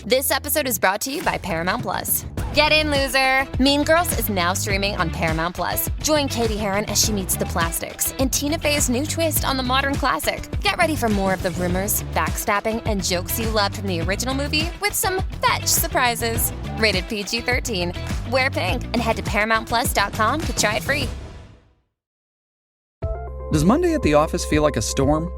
This episode is brought to you by Paramount Plus. Get in, loser! Mean Girls is now streaming on Paramount Plus. Join Katie Heron as she meets the plastics in Tina Fey's new twist on the modern classic. Get ready for more of the rumors, backstabbing, and jokes you loved from the original movie with some fetch surprises. Rated PG-13. Wear pink and head to ParamountPlus.com to try it free. Does Monday at the office feel like a storm?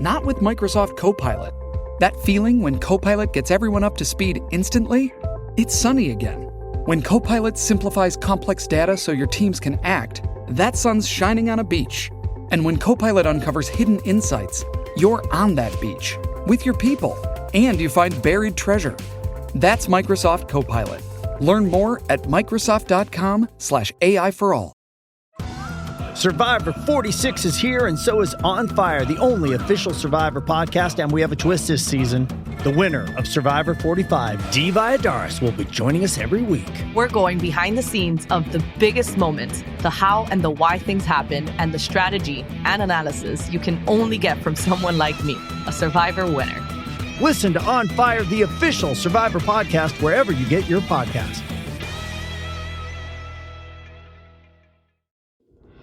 Not with Microsoft Copilot. That feeling when Copilot gets everyone up to speed instantly? It's sunny again. When Copilot simplifies complex data so your teams can act, that sun's shining on a beach. And when Copilot uncovers hidden insights, you're on that beach with your people, and you find buried treasure. That's Microsoft Copilot. Learn more at Microsoft.com/AI for all. Survivor 46 is here, and so is On Fire, the only official Survivor podcast, and we have a twist this season. The winner of Survivor 45, Dee Valladares, will be joining us every week. We're going behind the scenes of the biggest moments, the how and the why things happen, and the strategy and analysis you can only get from someone like me, a Survivor winner. Listen to On Fire, the official Survivor podcast, wherever you get your podcasts.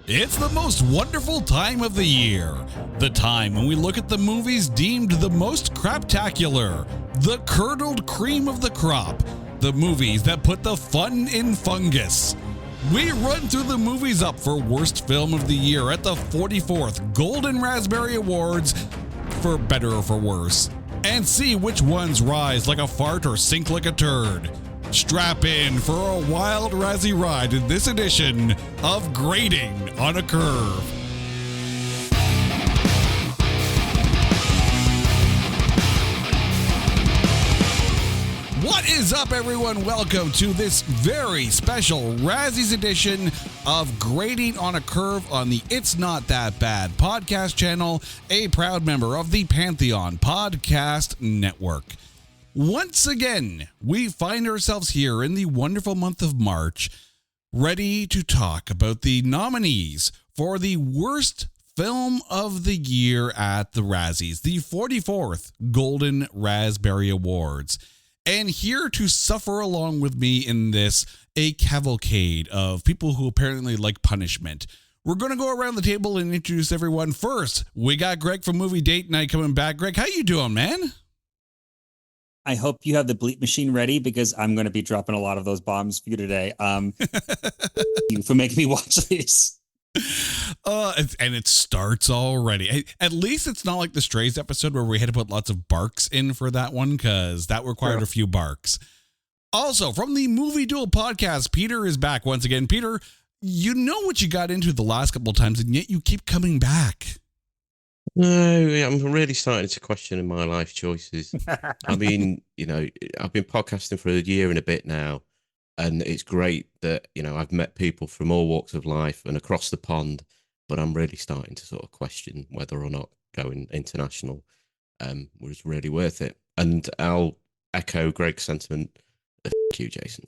It's the most wonderful time of the year. The time when we look at the movies deemed the most craptacular, the curdled cream of the crop, the movies that put the fun in fungus. We run through the movies up for Worst Film of the Year at the 44th Golden Raspberry Awards, for better or for worse, and see which ones rise like a fart or sink like a turd. Strap in for a wild Razzie ride in this edition of Grading on a Curve. What is up, everyone? Welcome to this very special Razzies edition of Grading on a Curve on the It's Not That Bad podcast channel, a proud member of the Pantheon Podcast Network. Once again, we find ourselves here in the wonderful month of March, ready to talk about the nominees for the worst film of the year at the Razzies, the 44th Golden Raspberry Awards. And here to suffer along with me in this, a cavalcade of people who apparently like punishment. We're going to go around the table and introduce everyone. First, we got Greg from Movie Date Night coming back. Greg, how you doing, man? I hope you have the bleep machine ready because I'm going to be dropping a lot of those bombs for you today. You for making me watch these. And it starts already. At least it's not like the Strays episode where we had to put lots of barks in for that one because that required a few barks. Also, from the Movie Duel podcast, Peter is back once again. Peter, you know what you got into the last couple of times, and yet you keep coming back. No, I'm really starting to question my life choices. I mean, I've been podcasting for a year and a bit now, and it's great that, I've met people from all walks of life and across the pond, but I'm really starting to sort of question whether or not going international was really worth it. And I'll echo Greg's sentiment. F you, Jason.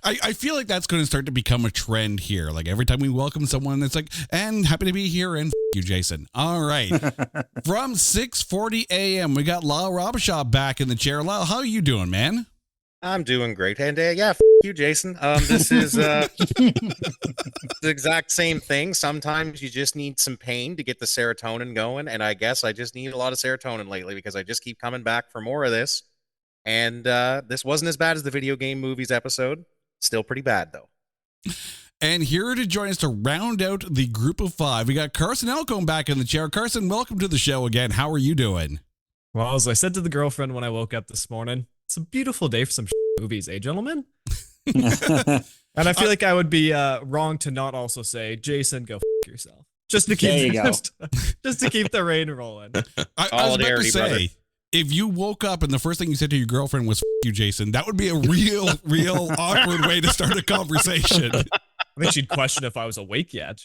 I feel like that's going to start to become a trend here. Like every time we welcome someone, it's like, and happy to be here, and F you, Jason. All right. From 6:40 a.m., we got Lyle Robichaud back in the chair. Lyle, how are you doing, man? I'm doing great. And F you, Jason. This is the exact same thing. Sometimes you just need some pain to get the serotonin going. And I guess I just need a lot of serotonin lately because I just keep coming back for more of this. And this wasn't as bad as the video game movies episode. Still pretty bad, though. And here to join us to round out the group of five, we got Carson Elcombe back in the chair. Carson, welcome to the show again. How are you doing? Well, as I said to the girlfriend when I woke up this morning, it's a beautiful day for some movies, eh, gentlemen? And I feel like I would be wrong to not also say, Jason, go yourself. Just to keep just to keep the rain rolling. I was about to say, brother, if you woke up and the first thing you said to your girlfriend was, F you, Jason, that would be a real awkward way to start a conversation. I think she'd question if I was awake yet.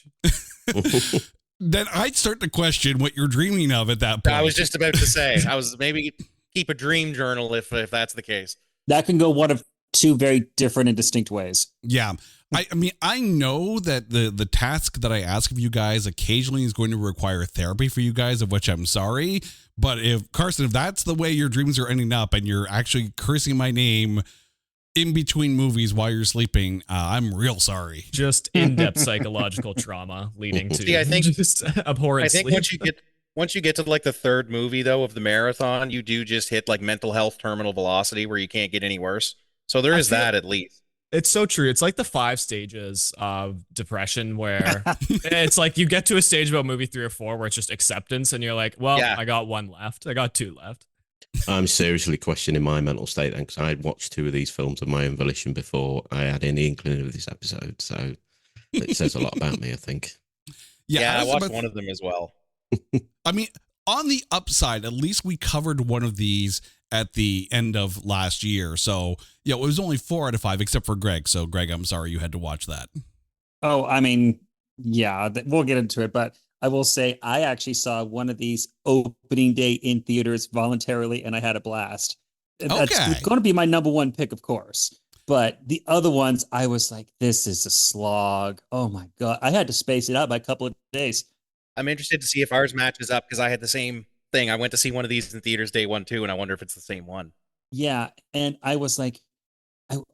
Then I'd start to question what you're dreaming of at that point. I was just about to say, maybe keep a dream journal if that's the case. That can go one of two very different and distinct ways. Yeah. I mean, I know that the task that I ask of you guys occasionally is going to require therapy for you guys, of which I'm sorry. But if Carson, if that's the way your dreams are ending up and you're actually cursing my name in between movies while you're sleeping, I'm real sorry. Just in-depth psychological trauma leading to See, I think- just abhorrent I think sleep. once you get to like the third movie though of the marathon, you do just hit like mental health terminal velocity where you can't get any worse. So there is that at least. It's so true. It's like the 5 stages of depression where it's like you get to a stage about movie 3 or 4 where it's just acceptance and you're like, well, Yeah. I got 1 left. I got 2 left. I'm seriously questioning my mental state then, because I had watched 2 of these films of my own volition before I had any inkling of this episode. So it says a lot about me, I think. Yeah, I was watched about- one of them as well. I mean, on the upside, at least we covered one of these at the end of last year. So, yeah, it was only 4 out of 5, except for Greg. So, Greg, I'm sorry you had to watch that. Oh, I mean, yeah, we'll get into it, but I will say I actually saw one of these opening day in theaters voluntarily, and I had a blast. That's Okay. going to be my number 1 pick, of course. But the other ones, I was like, this is a slog. Oh my God. I had to space it out by a couple of days. I'm interested to see if ours matches up because I had the same thing. I went to see one of these in theaters day 1 too, and I wonder if it's the same one. Yeah. And I was like,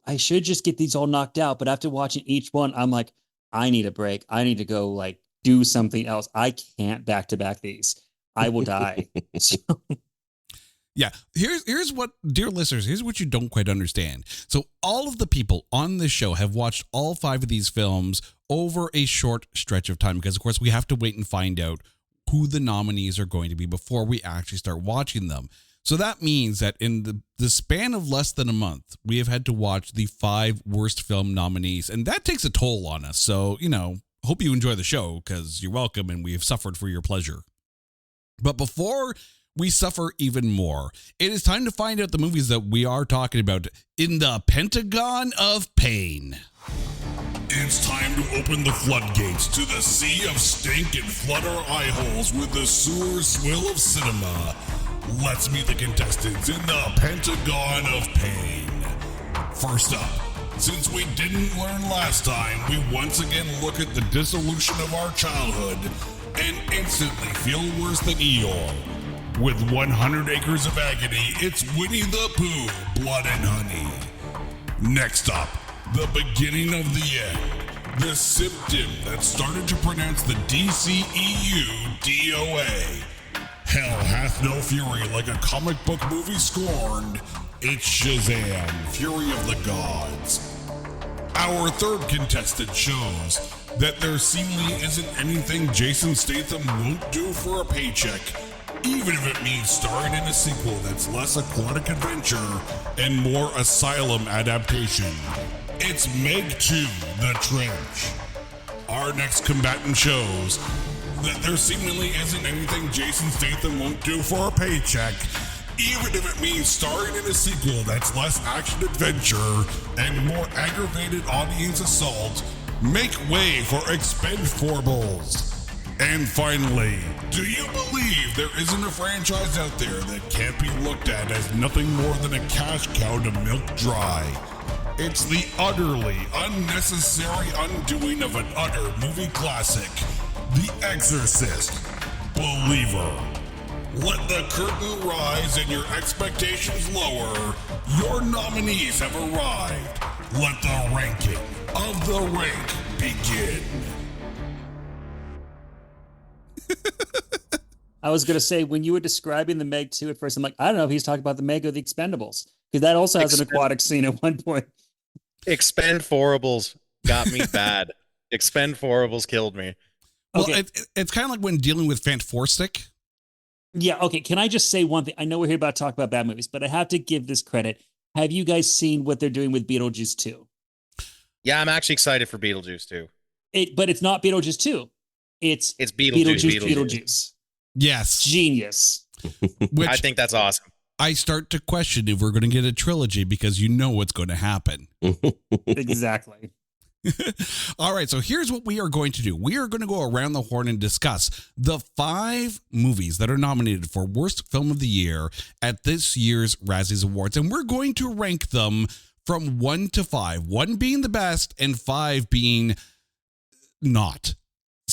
I should just get these all knocked out. But after watching each one, I'm like, I need a break. I need to go like do something else. I can't back to back these. I will die. So, Yeah, here's what, dear listeners, here's what you don't quite understand. So all of the people on this show have watched all 5 of these films over a short stretch of time because, of course, we have to wait and find out who the nominees are going to be before we actually start watching them. So that means that in the span of less than a month, we have had to watch the 5 worst film nominees, and that takes a toll on us. So, hope you enjoy the show because you're welcome and we have suffered for your pleasure. But before we suffer even more, it is time to find out the movies that we are talking about in the Pentagon of Pain. It's time to open the floodgates to the sea of stink and flood our eye holes with the sewer swill of cinema. Let's meet the contestants in the Pentagon of Pain. First up, since we didn't learn last time, we once again look at the dissolution of our childhood and instantly feel worse than Eeyore. With 100 Acres of Agony, it's Winnie the Pooh, Blood and Honey. Next up, the beginning of the end. The symptom that started to pronounce the DCEU DOA. Hell hath no fury like a comic book movie scorned. It's Shazam, Fury of the Gods. Our third contestant shows that there seemingly isn't anything Jason Statham won't do for a paycheck, even if it means starring in a sequel that's less aquatic adventure and more asylum adaptation. It's Meg 2, The Trench. Our next combatant shows that there seemingly isn't anything Jason Statham won't do for a paycheck, even if it means starring in a sequel that's less action-adventure and more aggravated audience assault. Make way for Expendables. And finally, do you believe there isn't a franchise out there that can't be looked at as nothing more than a cash cow to milk dry? It's the utterly unnecessary undoing of an utter movie classic, The Exorcist, Believer. Let the curtain rise and your expectations lower. Your nominees have arrived. Let the ranking of the rank begin. I was going to say, when you were describing the Meg 2 at first, I'm like, I don't know if he's talking about the Meg or the Expendables, because that also has an aquatic scene at one point. Expendables got me bad. Expendables killed me. Well, Okay. it's kind of like when dealing with Fantastic. Yeah, okay. Can I just say one thing? I know we're here about to talk about bad movies, but I have to give this credit. Have you guys seen what they're doing with Beetlejuice 2? Yeah, I'm actually excited for Beetlejuice too. But it's not Beetlejuice 2. It's Beetlejuice. Beetlejuice. Yes. Genius. Which I think that's awesome. I start to question if we're going to get a trilogy because you know what's going to happen. Exactly. All right, so here's what we are going to do. We are going to go around the horn and discuss the 5 movies that are nominated for Worst Film of the Year at this year's Razzies Awards, and we're going to rank them from 1 to 5, 1 being the best and 5 being not.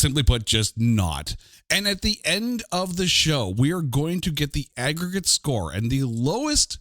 simply put, just not. And at the end of the show, we are going to get the aggregate score, and the lowest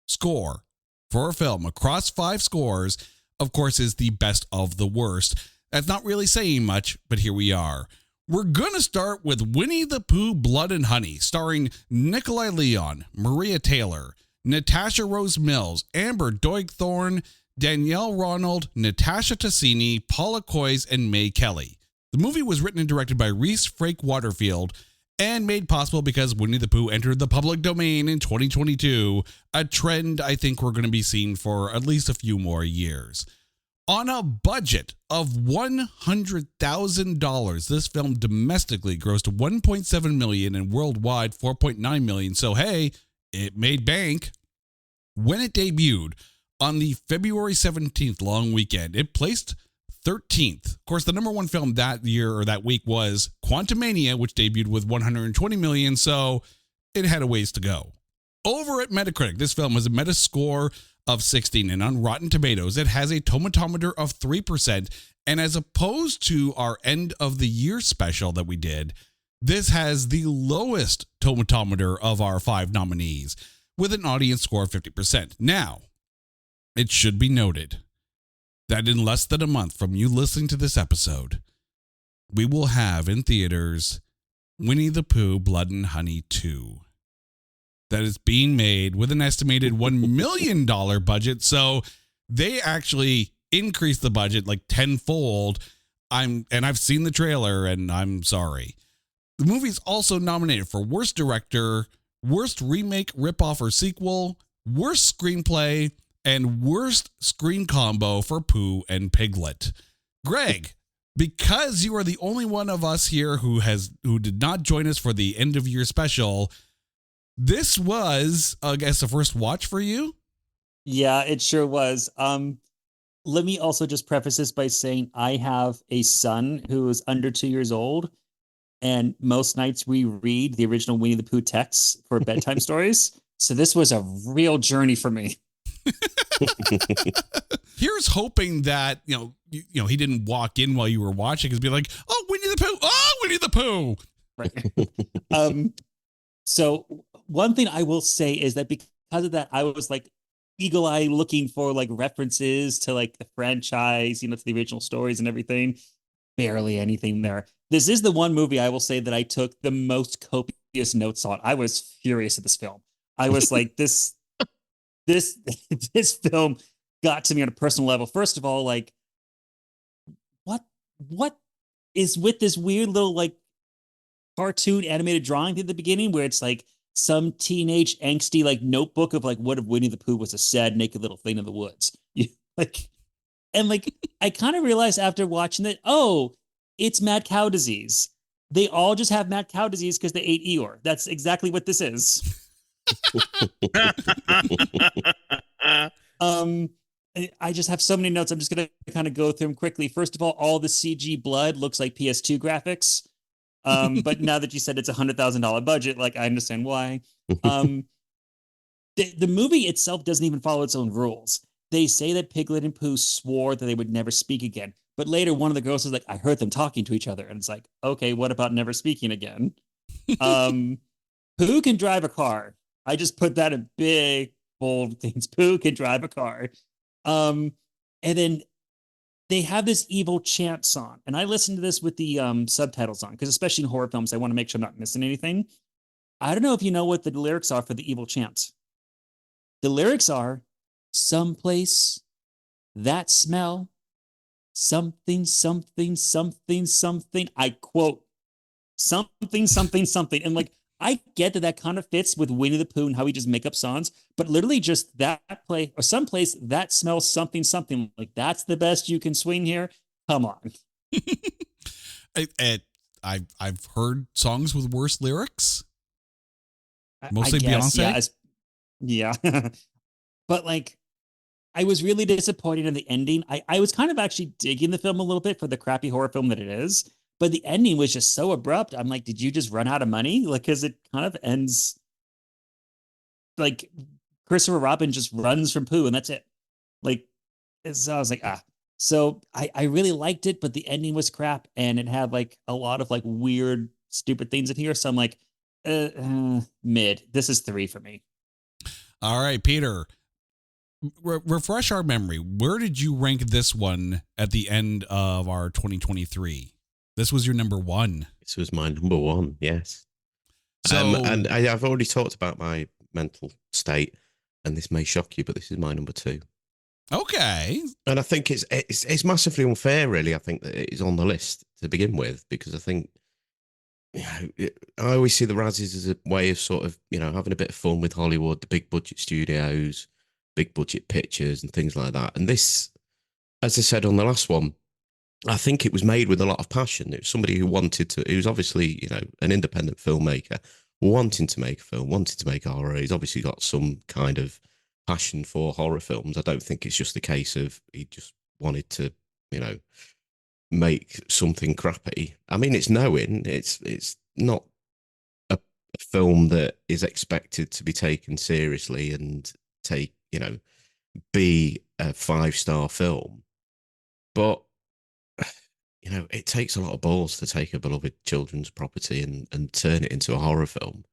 score for a film across 5 scores, of course, is the best of the worst. That's not really saying much, but here we are. We're going to start with Winnie the Pooh Blood and Honey, starring Nikolai Leon, Maria Taylor, Natasha Rose Mills, Amber Doig-Thorne, Danielle Ronald, Natasha Tassini, Paula Coys, and May Kelly. The movie was written and directed by Reese Frake Waterfield and made possible because Winnie the Pooh entered the public domain in 2022, a trend I think we're going to be seeing for at least a few more years. On a budget of $100,000, this film domestically grossed $1.7 million and worldwide $4.9 million. So hey, it made bank. When it debuted on the February 17th long weekend, it placed 13th. Of course, the number one film that year or that week was Quantumania, which debuted with $120 million, so it had a ways to go. Over at Metacritic, this film has a Metascore of 16, and on Rotten Tomatoes, it has a tomatometer of 3%, and as opposed to our end of the year special that we did, this has the lowest tomatometer of our 5 nominees, with an audience score of 50%. Now, it should be noted that in less than a month from you listening to this episode, we will have in theaters Winnie the Pooh Blood and Honey 2. That is being made with an estimated $1 million budget. So they actually increased the budget like tenfold. I've seen the trailer and I'm sorry. The movie's also nominated for Worst Director, Worst Remake, Ripoff, or Sequel, Worst Screenplay, and Worst Screen Combo for Pooh and Piglet. Greg, because you are the only one of us here who did not join us for the end of year special, this was, I guess, a first watch for you? Yeah, it sure was. Let me also just preface this by saying I have a son who is under 2 years old, and most nights we read the original Winnie the Pooh texts for bedtime stories. So this was a real journey for me. Here's hoping that you know he didn't walk in while you were watching and be like, "Oh, Winnie the Pooh! Oh, Winnie the Pooh!" Right. So one thing I will say is that because of that, I was like eagle eye looking for like references to like the franchise, to the original stories and everything. Barely anything there. This is the one movie I will say that I took the most copious notes on. I was furious at this film. I was like, this film got to me on a personal level. First of all, like, what is with this weird little like cartoon animated drawing at the beginning where it's like some teenage angsty like notebook of like, what if Winnie the Pooh was a sad naked little thing in the woods? I kind of realized after watching it, oh, it's mad cow disease. They all just have mad cow disease because they ate Eeyore. That's exactly what this is. I just have so many notes. I'm just gonna kind of go through them quickly. First of all the CG blood looks like PS2 graphics. But now that you said it's $100,000 budget, like I understand why. The movie itself doesn't even follow its own rules. They say that Piglet and Pooh swore that they would never speak again. But later, one of the girls is like, I heard them talking to each other. And it's like, okay, what about never speaking again? Pooh can drive a car. I just put that in big, bold things. Pooh can drive a car. And then they have this evil chant song. And I listened to this with the subtitles on, because especially in horror films, I want to make sure I'm not missing anything. I don't know if you know what the lyrics are for the evil chant. The lyrics are, someplace, that smell, something, something, something, something. I quote, something, something, something. And like, I get that kind of fits with Winnie the Pooh and how he just make up songs, but literally just that play or someplace that smells something, something, like that's the best you can swing here. Come on. I've heard songs with worse lyrics. Mostly guess, Beyonce. Yeah. But like, I was really disappointed in the ending. I was kind of actually digging the film a little bit for the crappy horror film that it is. But the ending was just so abrupt. I'm like, did you just run out of money? Like, because it kind of ends like Christopher Robin just runs from Pooh and that's it. Like, so I was like, So I really liked it, but the ending was crap, and it had like a lot of like weird, stupid things in here. So I'm like, mid. This is 3 for me. All right, Peter, refresh our memory. Where did you rank this one at the end of our 2023? This was your number 1. This was my number 1, yes. So, and I've already talked about my mental state, and this may shock you, but this is my number 2. Okay. And I think it's massively unfair, really. I think that it is on the list to begin with, because I think, I always see the Razzies as a way of sort of, having a bit of fun with Hollywood, the big budget studios, big budget pictures and things like that. And this, as I said on the last one, I think it was made with a lot of passion. It was somebody who wanted to, he was obviously, an independent filmmaker, wanting to make a film, wanting to make a horror. He's obviously got some kind of passion for horror films. I don't think it's just a case of he just wanted to, make something crappy. I mean, it's knowing it's not a film that is expected to be taken seriously and be a 5-star film. But it takes a lot of balls to take a beloved children's property and turn it into a horror film.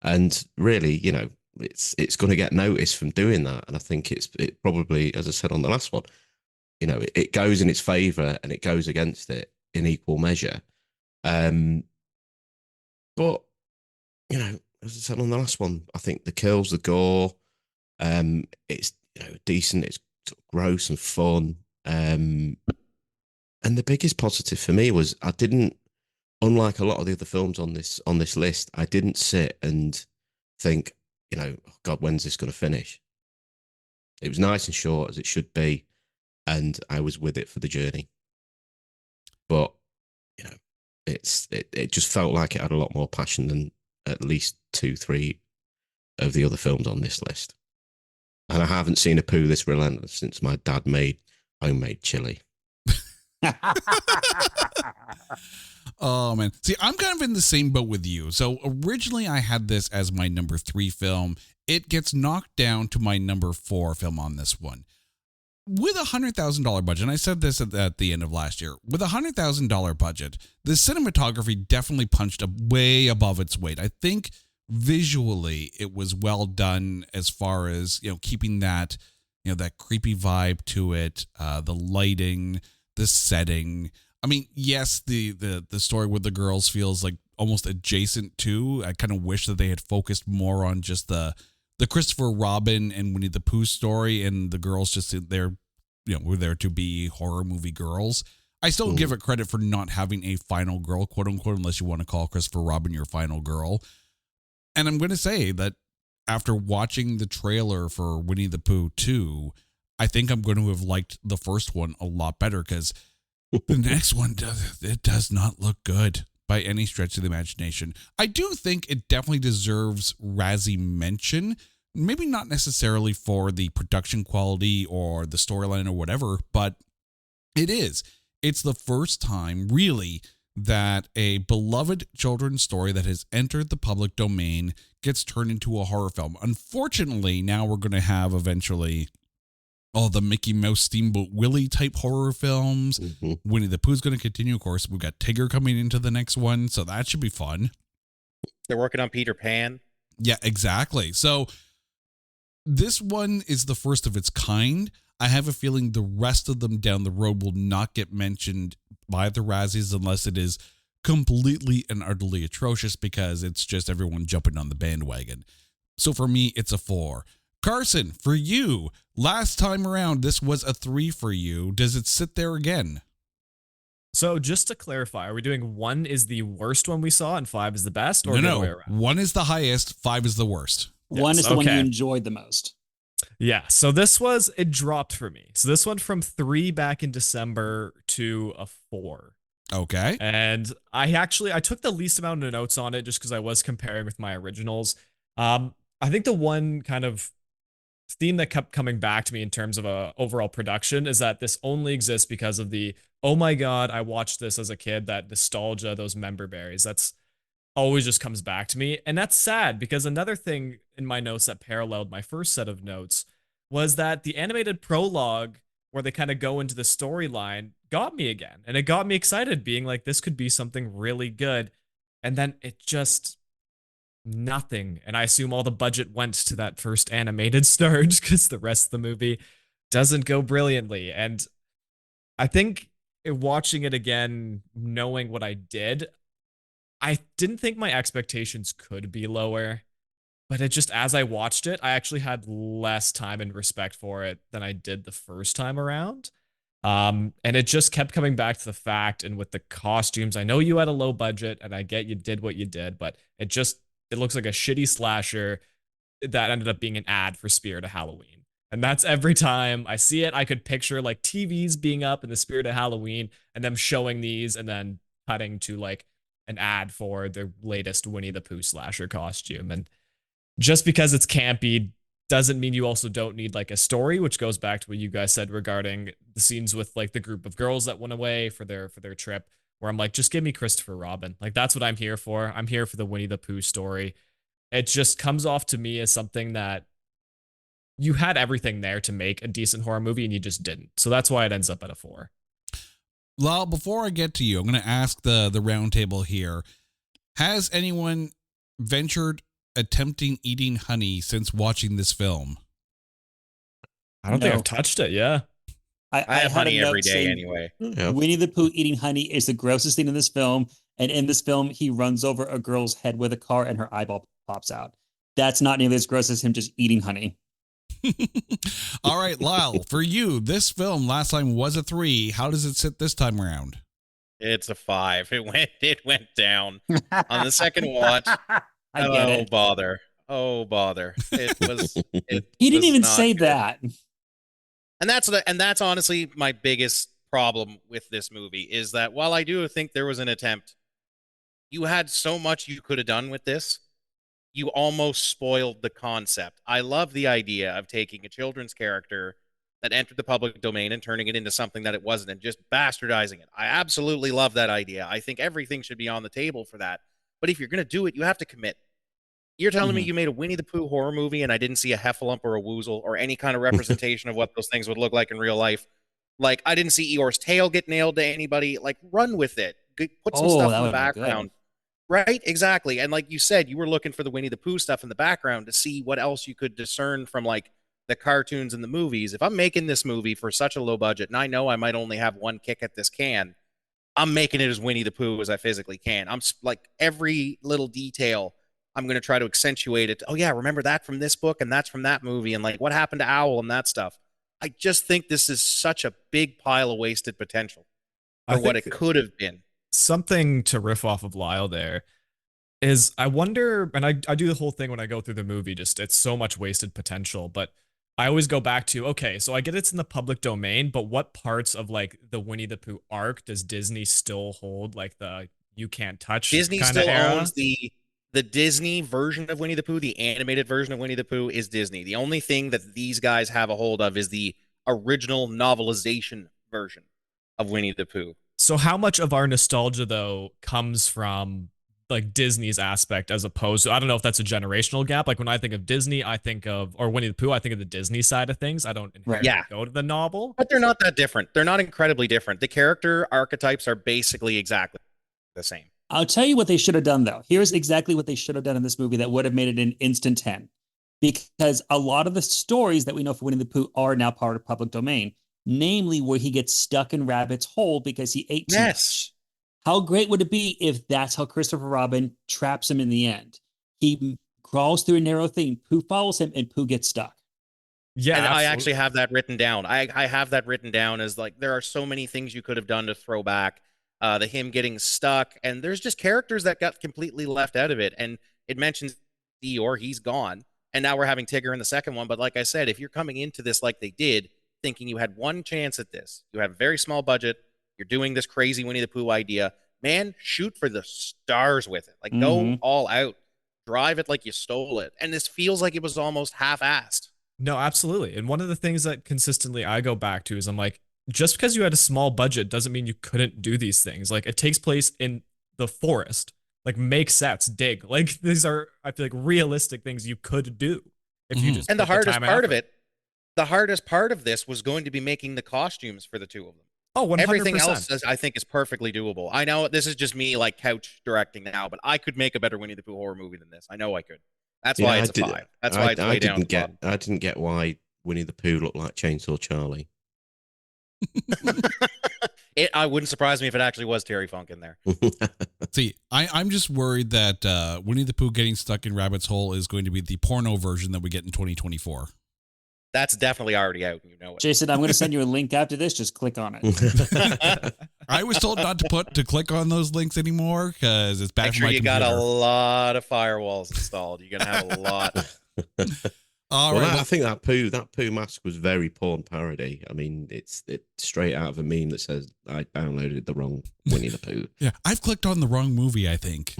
And really, it's going to get noticed from doing that. And I think it probably, as I said on the last one, it goes in its favor and it goes against it in equal measure. But, as I said on the last one, I think the kills, the gore, it's decent, it's gross and fun. And the biggest positive for me was I didn't, unlike a lot of the other films on this list, I didn't sit and think, oh God, when's this going to finish? It was nice and short, as it should be, and I was with it for the journey. But it just felt like it had a lot more passion than at least 2-3 of the other films on this list. And I haven't seen a poo this relentless since my dad made homemade chili. Oh man. See, I'm kind of in the same boat with you. So originally I had this as my number 3 film. It gets knocked down to my number 4 film on this one. With a $100,000 budget, and I said this at the end of last year, with a $100,000 budget, the cinematography definitely punched up way above its weight. I think visually it was well done as far as, keeping that, that creepy vibe to it, the lighting, the setting. I mean, yes, the story with the girls feels like almost adjacent to. I kind of wish that they had focused more on just the Christopher Robin and Winnie the Pooh story, and the girls just there, were there to be horror movie girls. I still give it credit for not having a final girl, quote unquote, unless you want to call Christopher Robin your final girl. And I'm going to say that after watching the trailer for Winnie the Pooh 2, I think I'm going to have liked the first one a lot better, because the next one does not look good by any stretch of the imagination. I do think it definitely deserves Razzie mention, maybe not necessarily for the production quality or the storyline or whatever, but it is. It's the first time, really, that a beloved children's story that has entered the public domain gets turned into a horror film. Unfortunately, now we're going to have eventually all the Mickey Mouse Steamboat Willie type horror films. Winnie the Pooh's going to continue. Of course, we've got Tigger coming into the next one, so that should be fun. They're working on Peter Pan. Yeah, exactly. So this one is the first of its kind. I have a feeling the rest of them down the road will not get mentioned by the Razzies unless it is completely and utterly atrocious, because it's just everyone jumping on the bandwagon. So for me, it's a 4. Carson, for you, last time around, this was a 3 for you. Does it sit there again? So just to clarify, are we doing 1 is the worst one we saw and 5 is the best? Or No. 1 is the highest, 5 is the worst. Yes. 1 is the one you enjoyed the most. Yeah, so it dropped for me. So this went from 3 back in December to a 4. Okay. And I took the least amount of notes on it just because I was comparing with my originals. I think the one kind of theme that kept coming back to me in terms of overall production is that this only exists because of the, oh my God, I watched this as a kid, that nostalgia, those member berries. That's always just comes back to me. And that's sad, because another thing in my notes that paralleled my first set of notes was that the animated prologue where they kind of go into the storyline got me again. And it got me excited, being like, this could be something really good. And then it just nothing. And I assume all the budget went to that first animated start because the rest of the movie doesn't go brilliantly. And I think watching it again, knowing what I did, I didn't think my expectations could be lower. But it just, as I watched it, I actually had less time and respect for it than I did the first time around. And it just kept coming back to the fact, and with the costumes, I know you had a low budget, and I get you did what you did, but it looks like a shitty slasher that ended up being an ad for Spirit of Halloween. And that's every time I see it, I could picture like TVs being up in the Spirit of Halloween and them showing these and then cutting to like an ad for the latest Winnie the Pooh slasher costume. And just because it's campy doesn't mean you also don't need like a story, which goes back to what you guys said regarding the scenes with like the group of girls that went away for their trip, where I'm like, just give me Christopher Robin. Like, that's what I'm here for. I'm here for the Winnie the Pooh story. It just comes off to me as something that you had everything there to make a decent horror movie and you just didn't. So that's why it ends up at a 4. Lyle, before I get to you, I'm going to ask the round table here. Has anyone ventured attempting eating honey since watching this film? I don't think I've touched it. Yeah. I have honey every day anyway. Winnie the Pooh eating honey is the grossest thing in this film. And in this film, he runs over a girl's head with a car and her eyeball pops out. That's not nearly as gross as him just eating honey. All right, Lyle, for you, this film last time was a 3. How does it sit this time around? It's a 5. It went down on the second watch. I bother. Oh bother. It was. He didn't even say good. that. And that's honestly my biggest problem with this movie, is that while I do think there was an attempt, you had so much you could have done with this. You almost spoiled the concept. I love the idea of taking a children's character that entered the public domain and turning it into something that it wasn't and just bastardizing it. I absolutely love that idea. I think everything should be on the table for that. But if you're going to do it, you have to commit. You're telling me you made a Winnie the Pooh horror movie and I didn't see a heffalump or a woozle or any kind of representation of what those things would look like in real life. Like, I didn't see Eeyore's tail get nailed to anybody. Like, run with it. Put some stuff in the background. Right? Exactly. And like you said, you were looking for the Winnie the Pooh stuff in the background to see what else you could discern from like the cartoons and the movies. If I'm making this movie for such a low budget and I know I might only have one kick at this can, I'm making it as Winnie the Pooh as I physically can. I'm like, every little detail, I'm going to try to accentuate it. Oh yeah, remember that from this book and that's from that movie and like what happened to Owl and that stuff. I just think this is such a big pile of wasted potential for what it could have been. Something to riff off of Lyle there is, I wonder, and I do the whole thing when I go through the movie, just it's so much wasted potential, but I always go back to, okay, so I get it's in the public domain, but what parts of like the Winnie the Pooh arc does Disney still hold, like the you can't touch Disney kind of still era? owns the Disney version of Winnie the Pooh. The animated version of Winnie the Pooh is Disney. The only thing that these guys have a hold of is the original novelization version of Winnie the Pooh. So how much of our nostalgia though comes from like Disney's aspect as opposed to, I don't know if that's a generational gap. Like when I think of Disney, I think of, or Winnie the Pooh, I think of the Disney side of things. I don't go to the novel. But they're not that different. They're not incredibly different. The character archetypes are basically exactly the same. I'll tell you what they should have done, though. Here's exactly what they should have done in this movie that would have made it an instant 10. Because a lot of the stories that we know for Winnie the Pooh are now part of public domain, namely where he gets stuck in Rabbit's hole because he ate too much. How great would it be if that's how Christopher Robin traps him in the end? He crawls through a narrow thing, Pooh follows him, and Pooh gets stuck. Yeah, and I actually have that written down. I have that written down as like, there are so many things you could have done to throw back. The him getting stuck, and there's just characters that got completely left out of it. And it mentions Eeyore, he's gone, and now we're having Tigger in the second one. But like I said, if you're coming into this like they did, thinking you had one chance at this, you have a very small budget, you're doing this crazy Winnie the Pooh idea, man, shoot for the stars with it. Like, go all out, drive it like you stole it. And this feels like it was almost half-assed. No, absolutely. And one of the things that consistently I go back to is I'm like, just because you had a small budget doesn't mean you couldn't do these things. Like, it takes place in the forest. Like, make sets, dig. Like, these are, I feel like, realistic things you could do if you just. And the hardest part of it, the hardest part of this was going to be making the costumes for the two of them. Oh, 100%. Everything else, I think, is perfectly doable. I know this is just me like couch directing now, but I could make a better Winnie the Pooh horror movie than this. I know I could. That's why it's a 5. That's why it's way down. I didn't get why Winnie the Pooh looked like Chainsaw Charlie. I wouldn't surprise me if it actually was Terry Funk in there. See, I'm just worried that Winnie the Pooh getting stuck in Rabbit's Hole is going to be the porno version that we get in 2024. That's definitely already out, and you know it. Jason, I'm going to send you a link after this. Just click on it. I was told not to click on those links anymore because it's bad Make for sure my you computer. got a lot of firewalls installed. You're gonna have a lot. All Well, right. I think that Pooh mask was very porn parody. I mean, it's straight out of a meme that says I downloaded the wrong Winnie the Pooh. Yeah, I've clicked on the wrong movie, I think.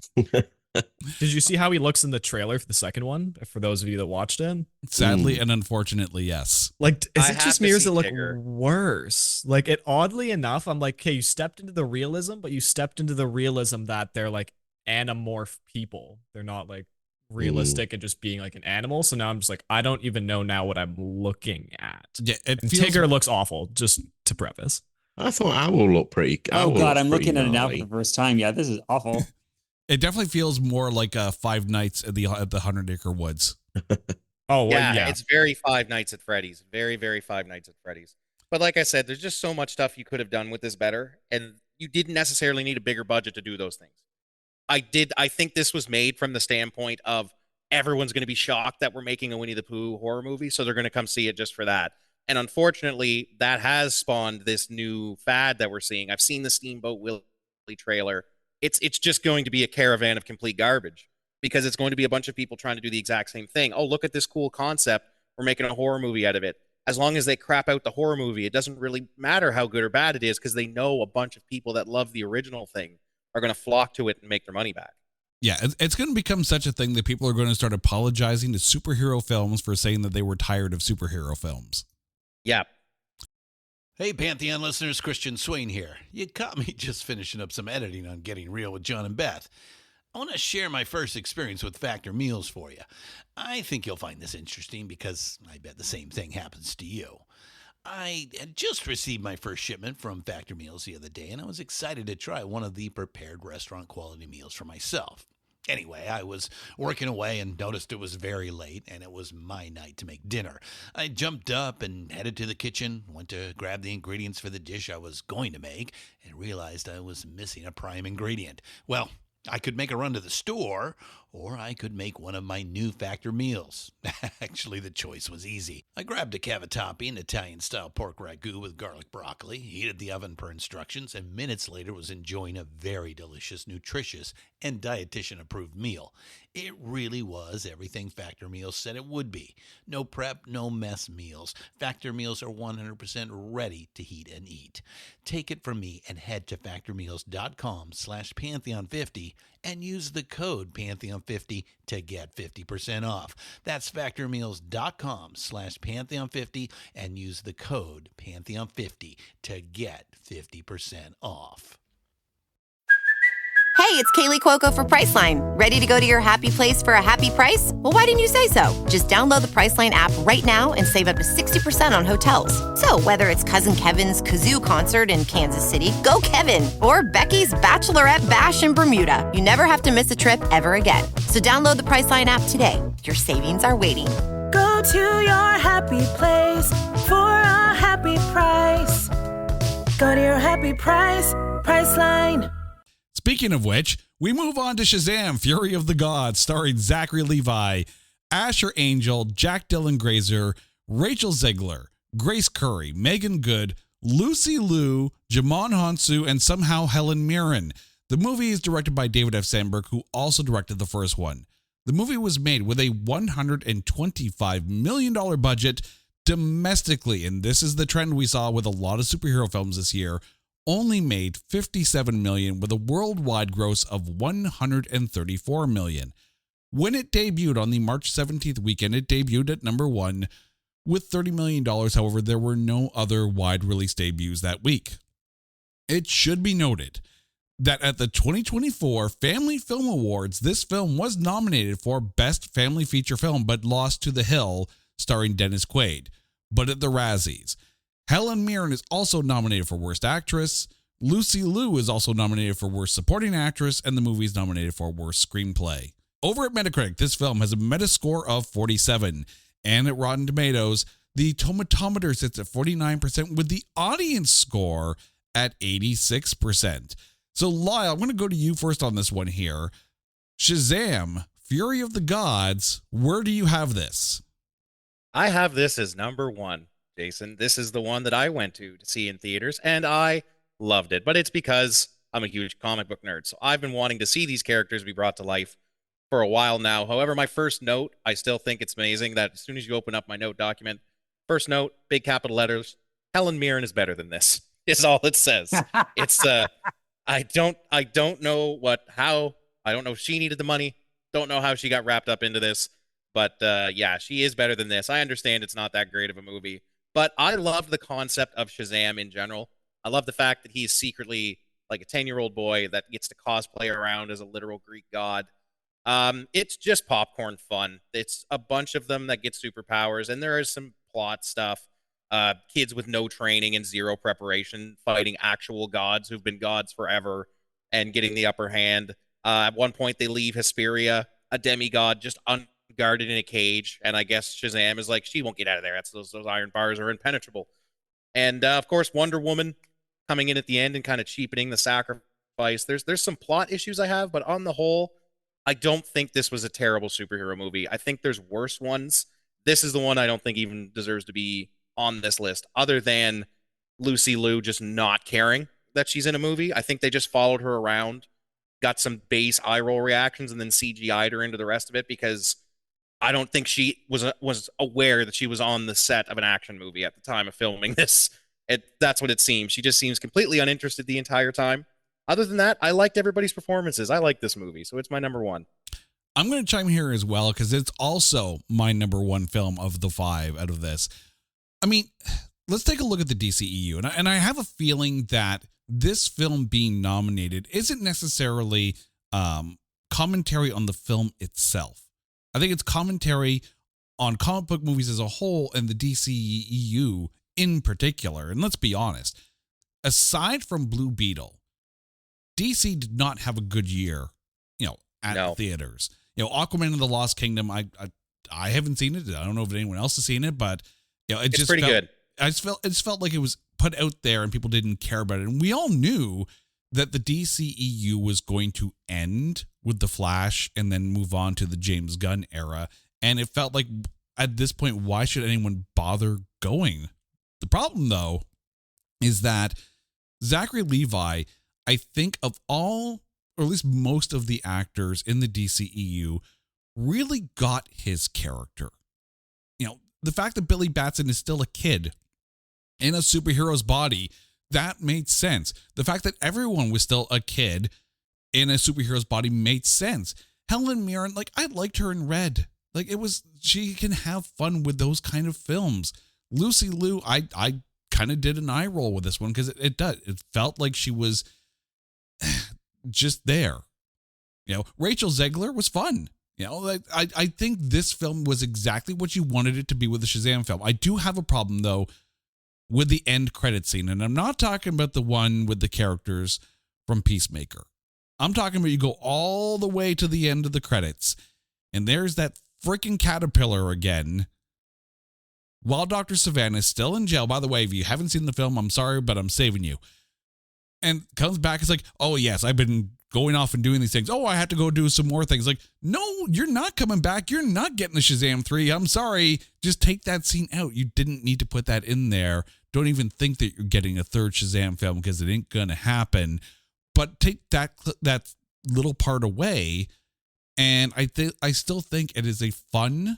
Did you see how he looks in the trailer for the second one? For those of you that watched it, Sadly and unfortunately, yes. like, is I it have just to me or does see it look Tigger. worse? Like, it oddly enough, I'm like, okay, you stepped into the realism, but you stepped into the realism that they're like anamorph people. They're not like realistic and just being like an animal. So now I'm just like, I don't even know now what I'm looking at. Yeah, it And feels Tigger looks awful, just to preface. I thought Owl looked pretty. Oh Owl God, looks I'm pretty looking at it now for gnarly. the first time. Yeah, this is awful. It definitely feels more like Five Nights at the 100-Acre Woods. Oh, well, Yeah, yeah. it's very Five Nights at Freddy's. Very, very Five Nights at Freddy's. But like I said, there's just so much stuff you could have done with this better, and you didn't necessarily need a bigger budget to do those things. I think this was made from the standpoint of everyone's going to be shocked that we're making a Winnie the Pooh horror movie, so they're going to come see it just for that. And unfortunately, that has spawned this new fad that we're seeing. I've seen the Steamboat Willie trailer. It's just going to be a caravan of complete garbage because it's going to be a bunch of people trying to do the exact same thing. Oh, look at this cool concept. We're making a horror movie out of it. As long as they crap out the horror movie, it doesn't really matter how good or bad it is because they know a bunch of people that love the original thing are going to flock to it and make their money back. Yeah, it's going to become such a thing that people are going to start apologizing to superhero films for saying that they were tired of superhero films. Yeah. Hey, Pantheon listeners, Christian Swain here. You caught me just finishing up some editing on Getting Real with John and Beth. I want to share my first experience with Factor Meals for you. I think you'll find this interesting because I bet the same thing happens to you. I had just received my first shipment from Factor Meals the other day, and I was excited to try one of the prepared restaurant quality meals for myself. Anyway, I was working away and noticed it was very late, and it was my night to make dinner. I jumped up and headed to the kitchen, went to grab the ingredients for the dish I was going to make, and realized I was missing a prime ingredient. Well, I could make a run to the store, or I could make one of my new Factor meals. Actually, the choice was easy. I grabbed a cavatappi, an Italian-style pork ragu with garlic broccoli, heated the oven per instructions, and minutes later was enjoying a very delicious, nutritious, and dietitian-approved meal. It really was everything Factor Meals said it would be. No prep, no mess meals. Factor Meals are 100% ready to heat and eat. Take it from me and head to factormeals.com/Pantheon50 and use the code Pantheon50 to get 50% off. That's factormeals.com/Pantheon50 and use the code Pantheon50 to get 50% off. Hey, it's Kaylee Cuoco for Priceline. Ready to go to your happy place for a happy price? Well, why didn't you say so? Just download the Priceline app right now and save up to 60% on hotels. So whether it's Cousin Kevin's Kazoo Concert in Kansas City, go Kevin, or Becky's Bachelorette Bash in Bermuda, you never have to miss a trip ever again. So download the Priceline app today. Your savings are waiting. Go to your happy place for a happy price. Go to your happy price, Priceline. Speaking of which, we move on to Shazam! Fury of the Gods, starring Zachary Levi, Asher Angel, Jack Dylan Grazer, Rachel Zegler, Grace Curry, Megan Good, Lucy Liu, Jamon Hansu, and somehow Helen Mirren. The movie is directed by David F. Sandberg, who also directed the first one. The movie was made with a $125 million budget domestically, and this is the trend we saw with a lot of superhero films this year. Only made $57 million with a worldwide gross of $134 million. When it debuted on the March 17th weekend, it debuted at number 1 with $30 million. However, there were no other wide release debuts that week. It should be noted that at the 2024 Family Film Awards, this film was nominated for Best Family Feature Film, but lost to The Hill, starring Dennis Quaid. But at the Razzies, Helen Mirren is also nominated for Worst Actress. Lucy Liu is also nominated for Worst Supporting Actress, and the movie is nominated for Worst Screenplay. Over at Metacritic, this film has a Metascore of 47, and at Rotten Tomatoes, the tomatometer sits at 49% with the audience score at 86%. So, Lyle, I'm going to go to you first on this one here. Shazam, Fury of the Gods, where do you have this? I have this as number 1, Jason. This is the one that I went to see in theaters, and I loved it. But it's because I'm a huge comic book nerd, so I've been wanting to see these characters be brought to life for a while now. However, my first note, I still think it's amazing that as soon as you open up my note document, first note, big capital letters, Helen Mirren is better than this, is all it says. It's I don't know I don't know if she needed the money. Don't know how she got wrapped up into this. But yeah, she is better than this. I understand it's not that great of a movie, but I loved the concept of Shazam in general. I love the fact that he's secretly like a 10-year-old boy that gets to cosplay around as a literal Greek god. It's just popcorn fun. It's a bunch of them that get superpowers, and there is some plot stuff. Kids with no training and zero preparation fighting actual gods who've been gods forever and getting the upper hand. At one point, they leave Hesperia, a demigod, just unguarded in a cage, and I guess Shazam is like, she won't get out of there. That's those iron bars are impenetrable. And of course, Wonder Woman coming in at the end and kind of cheapening the sacrifice. There's some plot issues I have, but on the whole, I don't think this was a terrible superhero movie. I think there's worse ones. This is the one I don't think even deserves to be on this list, other than Lucy Liu just not caring that she's in a movie. I think they just followed her around, got some base eye roll reactions, and then CGI'd her into the rest of it, because I don't think she was aware that she was on the set of an action movie at the time of filming this. That's what it seems. She just seems completely uninterested the entire time. Other than that, I liked everybody's performances. I like this movie, so it's my number 1. I'm going to chime here as well, because it's also my number 1 film of the 5 out of this. I mean, let's take a look at the DCEU, and I have a feeling that this film being nominated isn't necessarily commentary on the film itself. I think it's commentary on comic book movies as a whole and the DCEU in particular. And let's be honest, aside from Blue Beetle, DC did not have a good year, at theaters. Aquaman and the Lost Kingdom, I haven't seen it. I don't know if anyone else has seen it, but it's just pretty good. It just felt like it was put out there and people didn't care about it. And we all knew that the DCEU was going to end with The Flash and then move on to the James Gunn era. And it felt like at this point, why should anyone bother going? The problem, though, is that Zachary Levi, I think of all, or at least most of the actors in the DCEU, really got his character. The fact that Billy Batson is still a kid in a superhero's body, that made sense. The fact that everyone was still a kid in a superhero's body made sense. Helen Mirren, I liked her in Red. She can have fun with those kind of films. Lucy Liu, I kind of did an eye roll with this one, because it felt like she was just there. Rachel Zegler was fun. I think this film was exactly what you wanted it to be with the Shazam film. I do have a problem, though, with the end credit scene. And I'm not talking about the one with the characters from Peacemaker. I'm talking about you go all the way to the end of the credits, and there's that freaking caterpillar again, while Dr. Savannah is still in jail. By the way, if you haven't seen the film, I'm sorry, but I'm saving you. And comes back, it's like, oh yes, I've been going off and doing these things. Oh, I have to go do some more things. No, you're not coming back. You're not getting the Shazam 3. I'm sorry. Just take that scene out. You didn't need to put that in there. Don't even think that you're getting a third Shazam film, because it ain't going to happen. But take that little part away, and I still think it is a fun,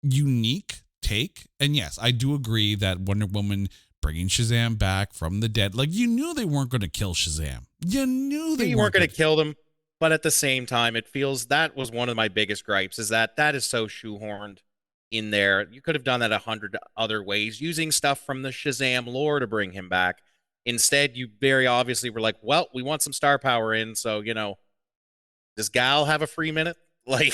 unique take. And yes, I do agree that Wonder Woman bringing Shazam back from the dead, you knew they weren't going to kill Shazam. You knew they weren't going to kill them, but at the same time, it feels that was one of my biggest gripes, is that is so shoehorned in there. You could have done that 100 other ways, using stuff from the Shazam lore to bring him back. Instead, you very obviously were like, well, we want some star power in, so, does Gal have a free minute?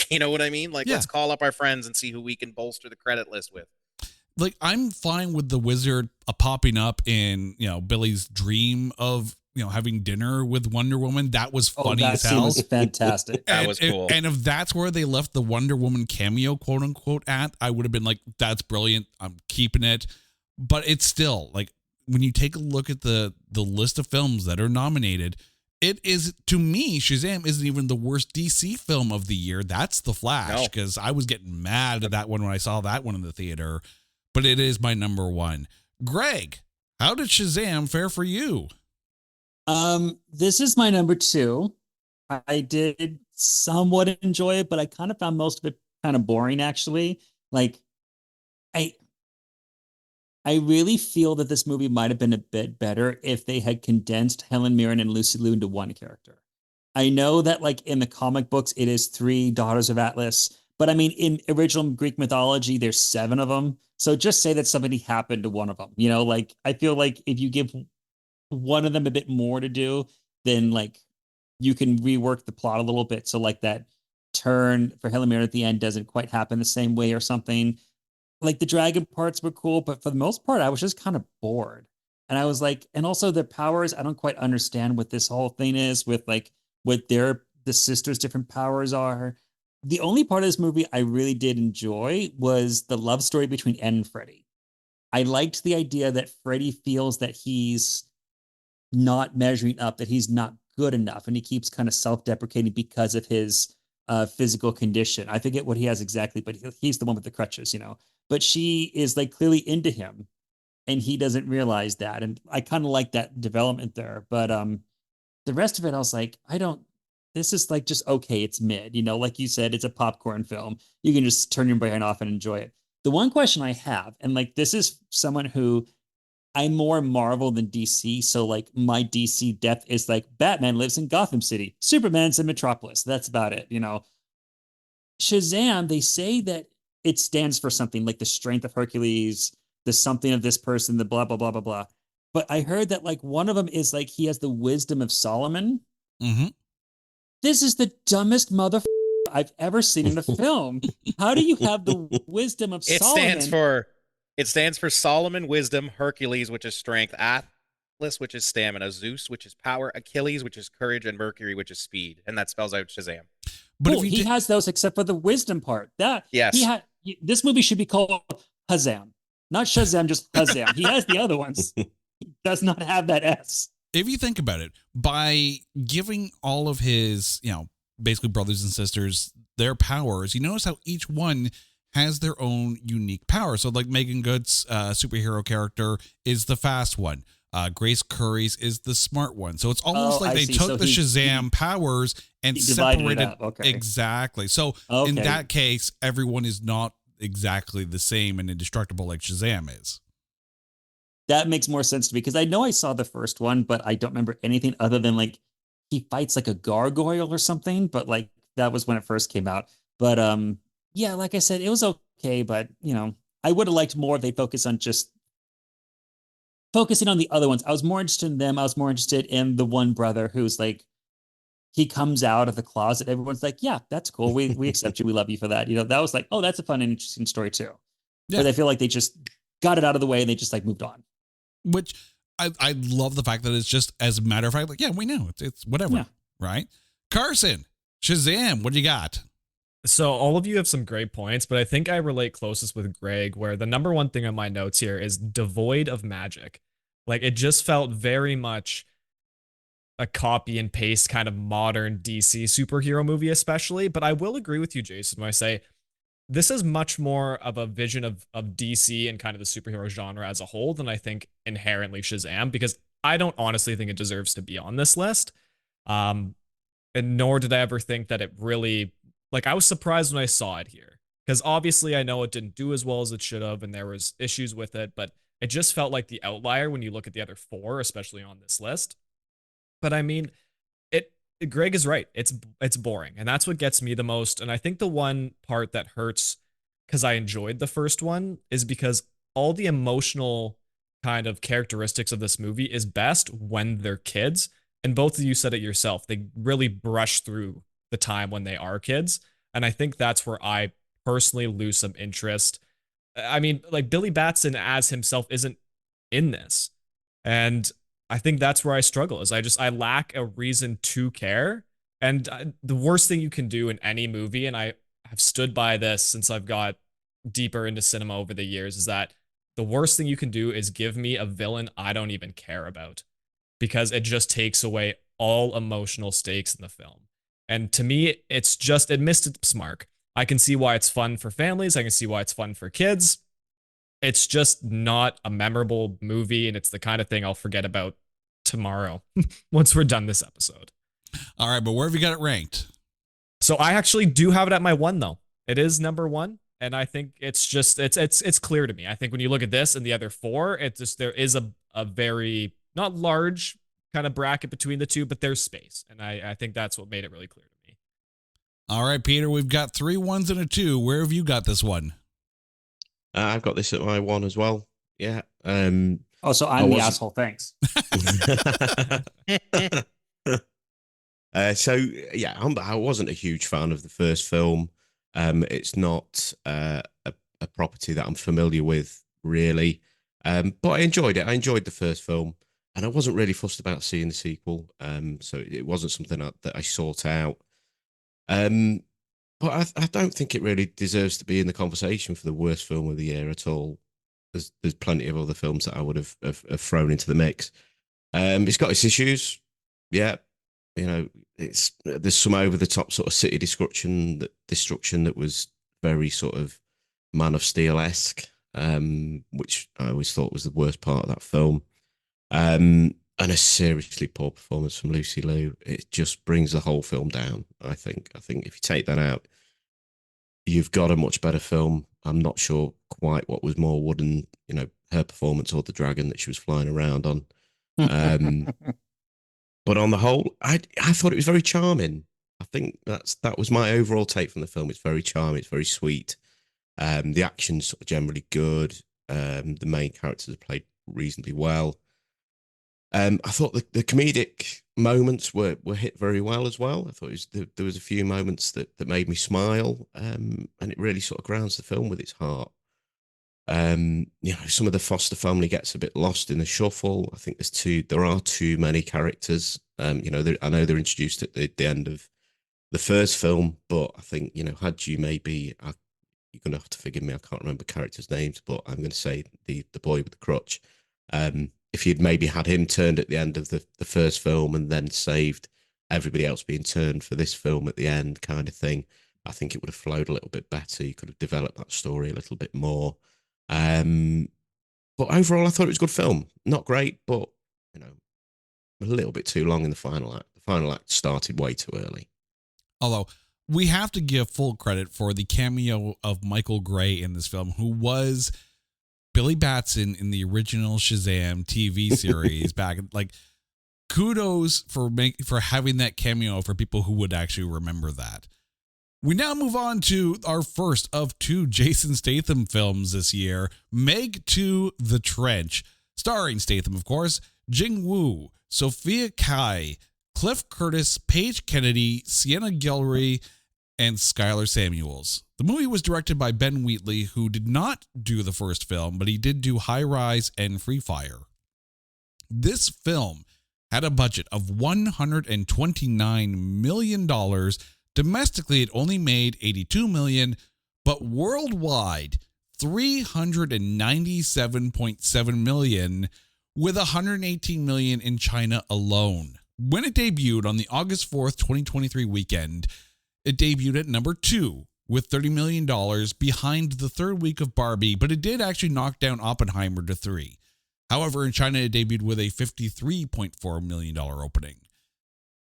You know what I mean? Let's call up our friends and see who we can bolster the credit list with. like I'm fine with the wizard popping up in, Billy's dream of, having dinner with Wonder Woman. That was funny that as scene hell. was fantastic. That was cool. And if that's where they left the Wonder Woman cameo, quote unquote, at, I would have been like, that's brilliant. I'm keeping it. But it's still like, when you take a look at the list of films that are nominated, it is, to me, Shazam isn't even the worst DC film of the year. That's The Flash, because I was getting mad at that one when I saw that one in the theater. But it is my number one. Greg, how did Shazam fare for you? This is my number two. I did somewhat enjoy it, but I kind of found most of it kind of boring, actually. Like, I really feel that this movie might have been a bit better if they had condensed Helen Mirren and Lucy Liu into one character. I know that, like, in the comic books, it is 3 daughters of Atlas, but I mean, in original Greek mythology, there's 7 of them. So just say that somebody happened to one of them. Like, I feel like if you give one of them a bit more to do, then like you can rework the plot a little bit. So like that turn for Helen Mirren at the end doesn't quite happen the same way or something. Like the dragon parts were cool, but for the most part, I was just kind of bored. And I was like, and also their powers, I don't quite understand what this whole thing is with like what the sisters' different powers are. The only part of this movie I really did enjoy was the love story between Ed and Freddy. I liked the idea that Freddy feels that he's not measuring up, that he's not good enough, and he keeps kind of self-deprecating because of his physical condition. I forget what he has exactly, but he's the one with the crutches, But she is like clearly into him, and he doesn't realize that. And I kind of like that development there. But the rest of it, I was like, this is like just okay. It's mid, like you said, it's a popcorn film. You can just turn your brain off and enjoy it. The one question I have, and like this is someone who I'm more Marvel than DC. So like my DC depth is like Batman lives in Gotham City, Superman's in Metropolis. That's about it. Shazam, they say that it stands for something like the strength of Hercules, the something of this person, the blah, blah, blah, blah, blah. But I heard that like one of them is like he has the wisdom of Solomon. Mm-hmm. This is the dumbest mother I've ever seen in a film. How do you have the wisdom of Solomon? It stands for Solomon, wisdom, Hercules, which is strength, Atlas, which is stamina, Zeus, which is power, Achilles, which is courage, and Mercury, which is speed. And that spells out Shazam. But cool. He has those except for the wisdom part. Yes. This movie should be called Hazam. Not Shazam, just Hazam. He has the other ones. He does not have that S. If you think about it, by giving all of his, basically brothers and sisters their powers, you notice how each one has their own unique power. So like Megan Good's superhero character is the fast one. Grace Curry's is the smart one. So it's almost like they took the Shazam powers and separated. Okay. Exactly. So in that case, everyone is not exactly the same and indestructible like Shazam is. That makes more sense to me because I know I saw the first one, but I don't remember anything other than like he fights like a gargoyle or something. But like that was when it first came out. But yeah, like I said, it was okay. But I would have liked more if they focused on just focusing on the other ones. I was more interested in them. I was more interested in the one brother who's like, he comes out of the closet. Everyone's like, yeah, that's cool. We accept you. We love you for that. That was like, oh, that's a fun and interesting story too. Yeah. But I feel like they just got it out of the way and they just like moved on. Which I love the fact that it's just, as a matter of fact, like, yeah, we know it's whatever. Yeah. Right. Carson, Shazam, what do you got? So all of you have some great points, but I think I relate closest with Greg, where the number one thing on my notes here is devoid of magic. Like it just felt very much a copy and paste kind of modern DC superhero movie, especially. But I will agree with you, Jason, when I say this is much more of a vision of DC and kind of the superhero genre as a whole than I think inherently Shazam, because I don't honestly think it deserves to be on this list. And nor did I ever think that it really, like, I was surprised when I saw it here, because obviously I know it didn't do as well as it should have, and there was issues with it, but it just felt like the outlier when you look at the other 4, especially on this list. But I mean, Greg is right. It's boring, and that's what gets me the most. And I think the one part that hurts, because I enjoyed the first one, is because all the emotional kind of characteristics of this movie is best when they're kids. And both of you said it yourself. They really brush through the time when they are kids. And I think that's where I personally lose some interest. I mean, like Billy Batson as himself isn't in this. And I think that's where I struggle is I lack a reason to care. And the worst thing you can do in any movie, and I have stood by this since I've got deeper into cinema over the years, is that the worst thing you can do is give me a villain I don't even care about, because it just takes away all emotional stakes in the film. And to me, it missed its mark. I can see why it's fun for families. I can see why it's fun for kids. It's just not a memorable movie, and it's the kind of thing I'll forget about tomorrow once we're done this episode. All right, but where have you got it ranked? So I actually do have it at my 1 though. It is number 1, and I think it's clear to me. I think when you look at this and the other 4, there is a very not large kind of bracket between the two, but there's space, and I think that's what made it really clear to me. All right, Peter, we've got 3 1s and a 2. Where have you got this one? I've got this at my 1 as well. Yeah. So I'm the asshole. Thanks. I wasn't a huge fan of the first film. It's not a property that I'm familiar with, really. But I enjoyed it. I enjoyed the first film, and I wasn't really fussed about seeing the sequel. So it wasn't something that I sought out. But I don't think it really deserves to be in the conversation for the worst film of the year at all. There's plenty of other films that I would have thrown into the mix. It's got its issues. Yeah. There's some over the top sort of city destruction that was very sort of Man of Steel-esque, which I always thought was the worst part of that film. And a seriously poor performance from Lucy Liu. It just brings the whole film down, I think. I think if you take that out, you've got a much better film. I'm not sure quite what was more wooden, her performance or the dragon that she was flying around on. But on the whole, I thought it was very charming. I think that was my overall take from the film. It's very charming. It's very sweet. The action's sort of generally good. The main characters are played reasonably well. I thought the comedic moments were hit very well as well. I thought there was a few moments that made me smile, and it really sort of grounds the film with its heart. Some of the Foster family gets a bit lost in the shuffle. I think there are too many characters. I know they're introduced at the end of the first film, but I think, had you maybe, you're going to have to forgive me, I can't remember characters' names, but I'm going to say the boy with the crutch. If you'd maybe had him turned at the end of the first film and then saved everybody else being turned for this film at the end kind of thing, I think it would have flowed a little bit better. You could have developed that story a little bit more. But overall, I thought it was a good film. Not great, but, a little bit too long in the final act. The final act started way too early. Although, we have to give full credit for the cameo of Michael Gray in this film, who was Billy Batson in the original Shazam TV series back. Like, kudos for having that cameo for people who would actually remember that. We now move on to our first of 2 Jason Statham films this year, Meg 2: The Trench, starring Statham, of course, Jing Woo, Sophia Kai, Cliff Curtis, Paige Kennedy, Sienna Guillory, and Skylar Samuels. The movie was directed by Ben Wheatley, who did not do the first film, but he did do High Rise and Free Fire. This film had a budget of $129 million. Domestically, it only made $82 million, but worldwide, $397.7 million, with $118 million in China alone. When it debuted on the August 4th, 2023 weekend, it debuted at number 2 with $30 million behind the third week of Barbie, but it did actually knock down Oppenheimer to 3. However, in China, it debuted with a $53.4 million opening.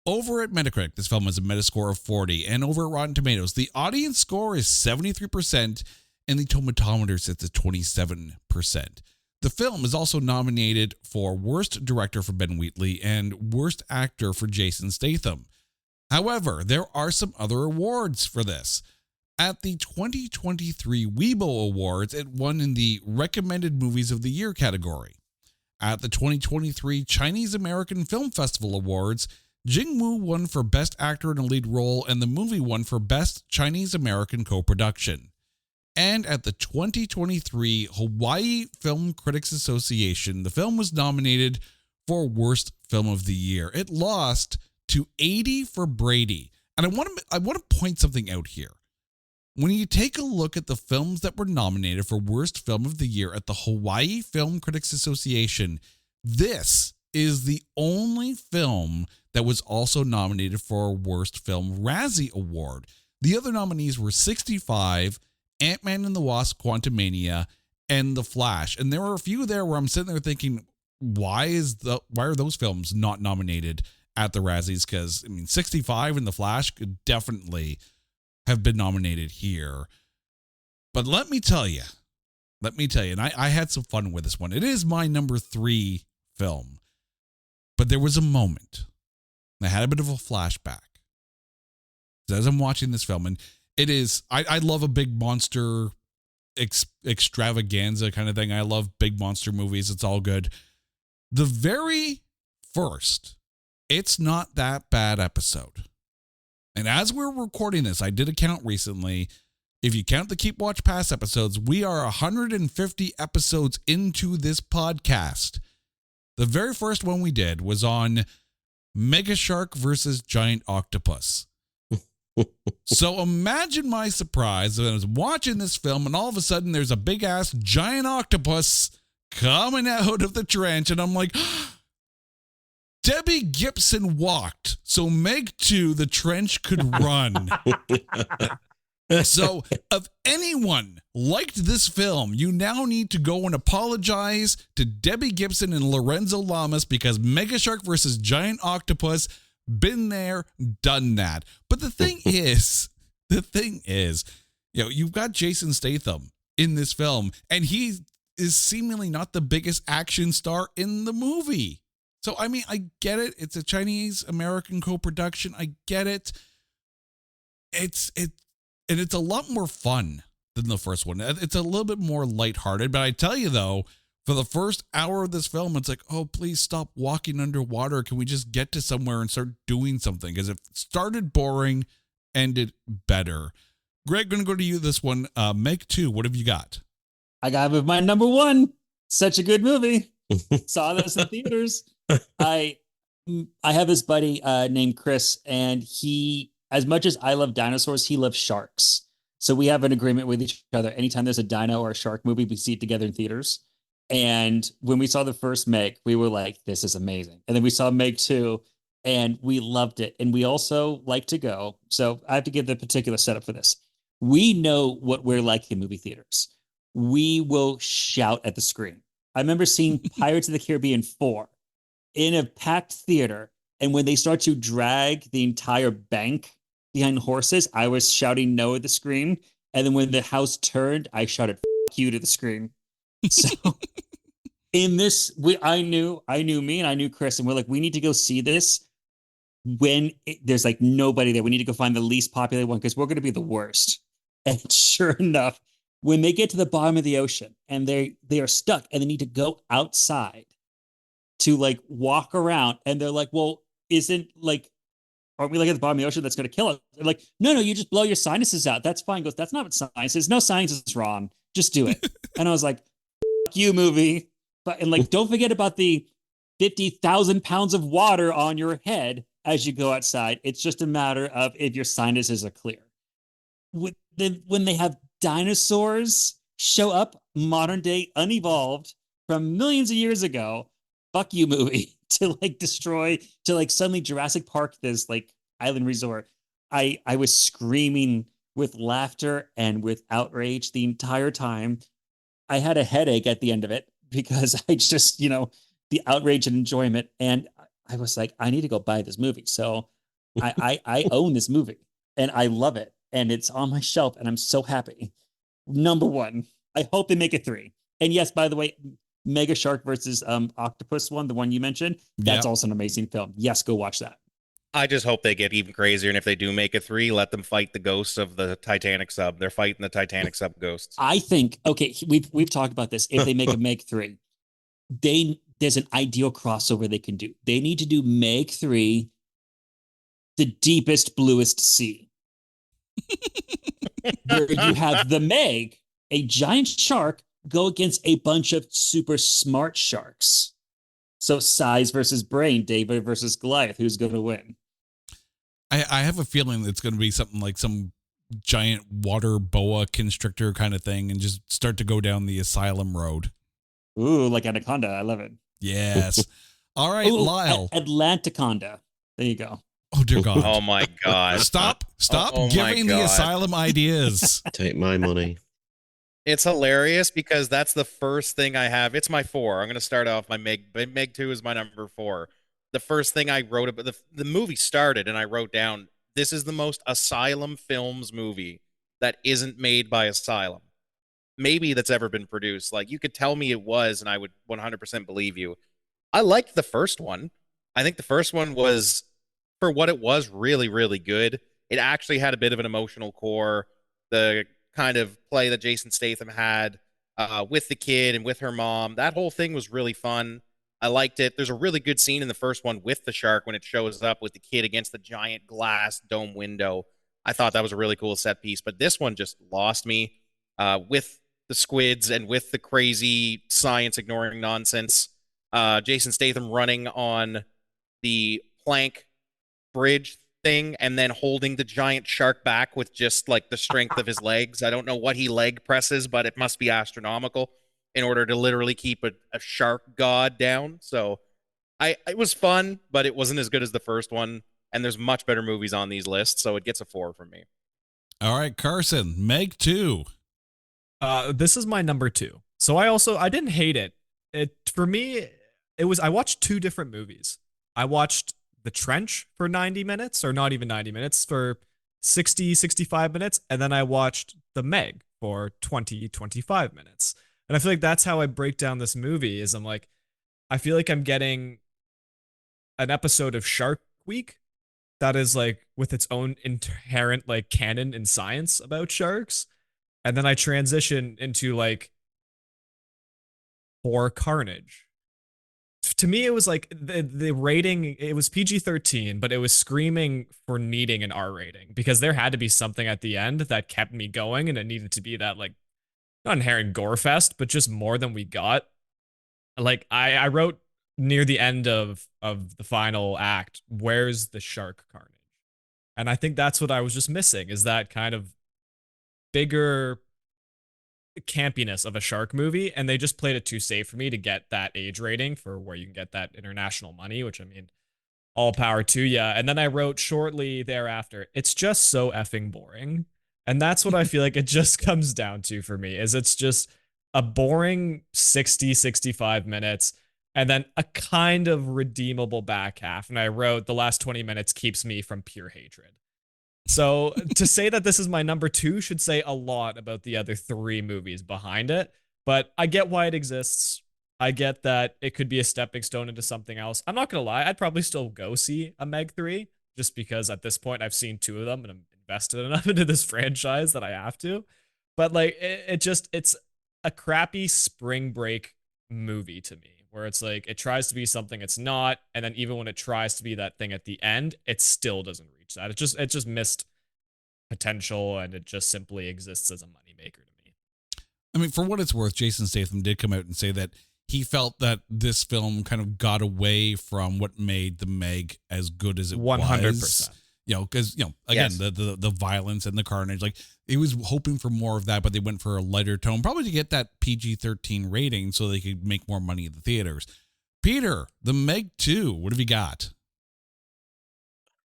Over at Metacritic, this film has a Metascore of 40, and over at Rotten Tomatoes, the audience score is 73%, and the tomatometer sits at 27%. The film is also nominated for Worst Director for Ben Wheatley and Worst Actor for Jason Statham. However, there are some other awards for this. At the 2023 Weibo Awards, it won in the Recommended Movies of the Year category. At the 2023 Chinese American Film Festival Awards, Jing Woo won for Best Actor in a Lead Role, and the movie won for Best Chinese American Co-Production. And at the 2023 Hawaii Film Critics Association, the film was nominated for Worst Film of the Year. It lost to 80 for Brady. And I want to point something out here. When you take a look at the films that were nominated for Worst Film of the Year at the Hawaii Film Critics Association, this is the only film that was also nominated for a Worst Film Razzie Award. The other nominees were 65, Ant-Man and the Wasp: Quantumania, and The Flash. And there were a few there where I'm sitting there thinking, why are those films not nominated at the Razzies? Because, I mean, 65 and The Flash could definitely have been nominated here. But let me tell you, and I had some fun with this one. It is my number 3 film. But there was a moment. I had a bit of a flashback as I'm watching this film, and it is, I love a big monster extravaganza kind of thing. I love big monster movies. It's all good. The very first It's Not That Bad episode. And as we're recording this, I did a count recently. If you count the Keep Watch Pass episodes, we are 150 episodes into this podcast. The very first one we did was on Mega Shark versus Giant Octopus. So imagine my surprise when I was watching this film and all of a sudden there's a big ass giant octopus coming out of the trench, and I'm like, Debbie Gibson walked so Meg 2, the trench could run. So if anyone liked this film, you now need to go and apologize to Debbie Gibson and Lorenzo Lamas, because Mega Shark versus Giant Octopus, been there, done that. But the thing is, you know, you've got Jason Statham in this film, and he is seemingly not the biggest action star in the movie. So, I mean, I get it. It's a Chinese-American co-production. I get it. And it's a lot more fun than the first one. It's a little bit more lighthearted. But I tell you, though, for the first hour of this film, it's like, oh, please stop walking underwater. Can we just get to somewhere and start doing something? Because it started boring, ended better. Greg, going to go to you this one. Meg 2, what have you got? I got with my number 1. Such a good movie. Saw this in theaters. I have this buddy named Chris, and he, as much as I love dinosaurs, he loves sharks. So we have an agreement with each other. Anytime there's a dino or a shark movie, we see it together in theaters. And when we saw the first Meg, we were like, this is amazing. And then we saw Meg 2, and we loved it. And we also like to go. So I have to give the particular setup for this. We know what we're like in movie theaters. We will shout at the screen. I remember seeing Pirates of the Caribbean 4 in a packed theater. And when they start to drag the entire bank behind horses, I was shouting no at the screen. And then when the house turned, I shouted "F you" to the screen. So in this, I knew me and I knew Chris, and we're like, we need to go see this when there's like nobody there. We need to go find the least popular one because we're going to be the worst. And sure enough, when they get to the bottom of the ocean and they are stuck and they need to go outside to like walk around, and they're like, well, aren't we like at the bottom of the ocean? That's going to kill us. They're like, no, you just blow your sinuses out. That's fine. Goes, that's not what science is. No, science is wrong. Just do it. And I was like, F you, movie. And like, don't forget about the 50,000 pounds of water on your head as you go outside. It's just a matter of if your sinuses are clear. When they have dinosaurs show up, modern day, unevolved from millions of years ago, fuck you, movie. To like destroy, to like suddenly Jurassic Park, this like island resort. I was screaming with laughter and with outrage the entire time. I had a headache at the end of it because I just, the outrage and enjoyment. And I was like, I need to go buy this movie. So I own this movie and I love it. And it's on my shelf and I'm so happy. Number 1, I hope they make it 3. And yes, by the way, Mega Shark versus Octopus one, the one you mentioned, that's also an amazing film. Yes, go watch that. I just hope they get even crazier, and if they do make a 3, let them fight the ghosts of the Titanic sub. They're fighting the Titanic sub ghosts. I think, okay, we've talked about this. If they make a Meg 3, there's an ideal crossover they can do. They need to do Meg 3, the deepest, bluest sea. Where you have the Meg a giant shark go against a bunch of super smart sharks. So size versus brain, David versus Goliath. Who's going to win? I have a feeling it's going to be something like some giant water boa constrictor kind of thing and just start to go down the asylum road. Ooh, like Anaconda. I love it. Yes. All right, Ooh, Lyle. Atlanticonda. There you go. Oh, dear God. Oh, my God. Stop Oh, giving the asylum ideas. Take my money. It's hilarious because that's the first thing I have. It's my 4. I'm going to start off my Meg 2 is my number 4. The first thing I wrote about the movie started and I wrote down, this is the most Asylum Films movie that isn't made by Asylum. Maybe that's ever been produced. Like, you could tell me it was and I would 100% believe you. I liked the first one. I think the first one was, for what it was, really, really good. It actually had a bit of an emotional core. The kind of play that Jason Statham had with the kid and with her mom, that whole thing was really fun. I liked it. There's a really good scene in the first one with the shark when it shows up with the kid against the giant glass dome window. I thought that was a really cool set piece, but this one just lost me with the squids and with the crazy science ignoring nonsense. Jason Statham running on the plank bridge thing and then holding the giant shark back with just like the strength of his legs. I don't know what he leg presses, but it must be astronomical in order to literally keep a shark god down. So it was fun, but it wasn't as good as the first one. And there's much better movies on these lists, so it gets a 4 from me. All right, Carson, Meg 2. This is my number 2. So I didn't hate it. For me, I watched 2 different movies. I watched The Trench for 90 minutes, or not even 90 minutes, for 60, 65 minutes. And then I watched The Meg for 20, 25 minutes. And I feel like that's how I break down this movie is I feel like I'm getting an episode of Shark Week that is like with its own inherent like canon and science about sharks. And then I transition into like for Carnage. To me, it was like the rating, it was PG-13, but it was screaming for needing an R rating because there had to be something at the end that kept me going, and it needed to be that like not inherent gore fest, but just more than we got. Like I wrote near the end of the final act, where's the shark carnage? And I think that's what I was just missing, is that kind of bigger campiness of a shark movie, and they just played it too safe for me to get that age rating for where you can get that international money, which I mean, all power to ya. And then I wrote shortly thereafter, it's just so effing boring. And that's what I feel like it just comes down to for me, is it's just a boring 60, 65 minutes and then a kind of redeemable back half. And I wrote the last 20 minutes keeps me from pure hatred. So to say that this is my number 2 should say a lot about the other 3 movies behind it. But I get why it exists. I get that it could be a stepping stone into something else. I'm not going to lie. I'd probably still go see a Meg 3 just because at this point I've seen 2 of them and I'm invested enough into this franchise that I have to. But like it's a crappy spring break movie to me, where it's like it tries to be something it's not, and then even when it tries to be that thing at the end, it still doesn't reach that. It just missed potential, and it just simply exists as a moneymaker to me. I mean, for what it's worth, Jason Statham did come out and say that he felt that this film kind of got away from what made the Meg as good as it 100%. was. You know, because, you know, again, Yes. the violence and the carnage, like he was hoping for more of that, but they went for a lighter tone, probably to get that PG-13 rating so they could make more money at the theaters. Peter, the Meg 2, what have you got?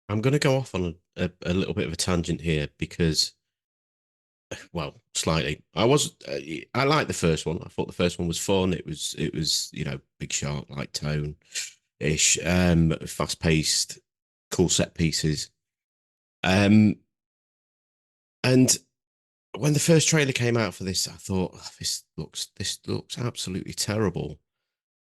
I'm going to go off on a little bit of a tangent here because, well, slightly. I liked the first one. I thought the first one was fun. It was you know, big shark like tone ish, fast paced, cool set pieces. And when the first trailer came out for this, I thought, oh, this looks absolutely terrible.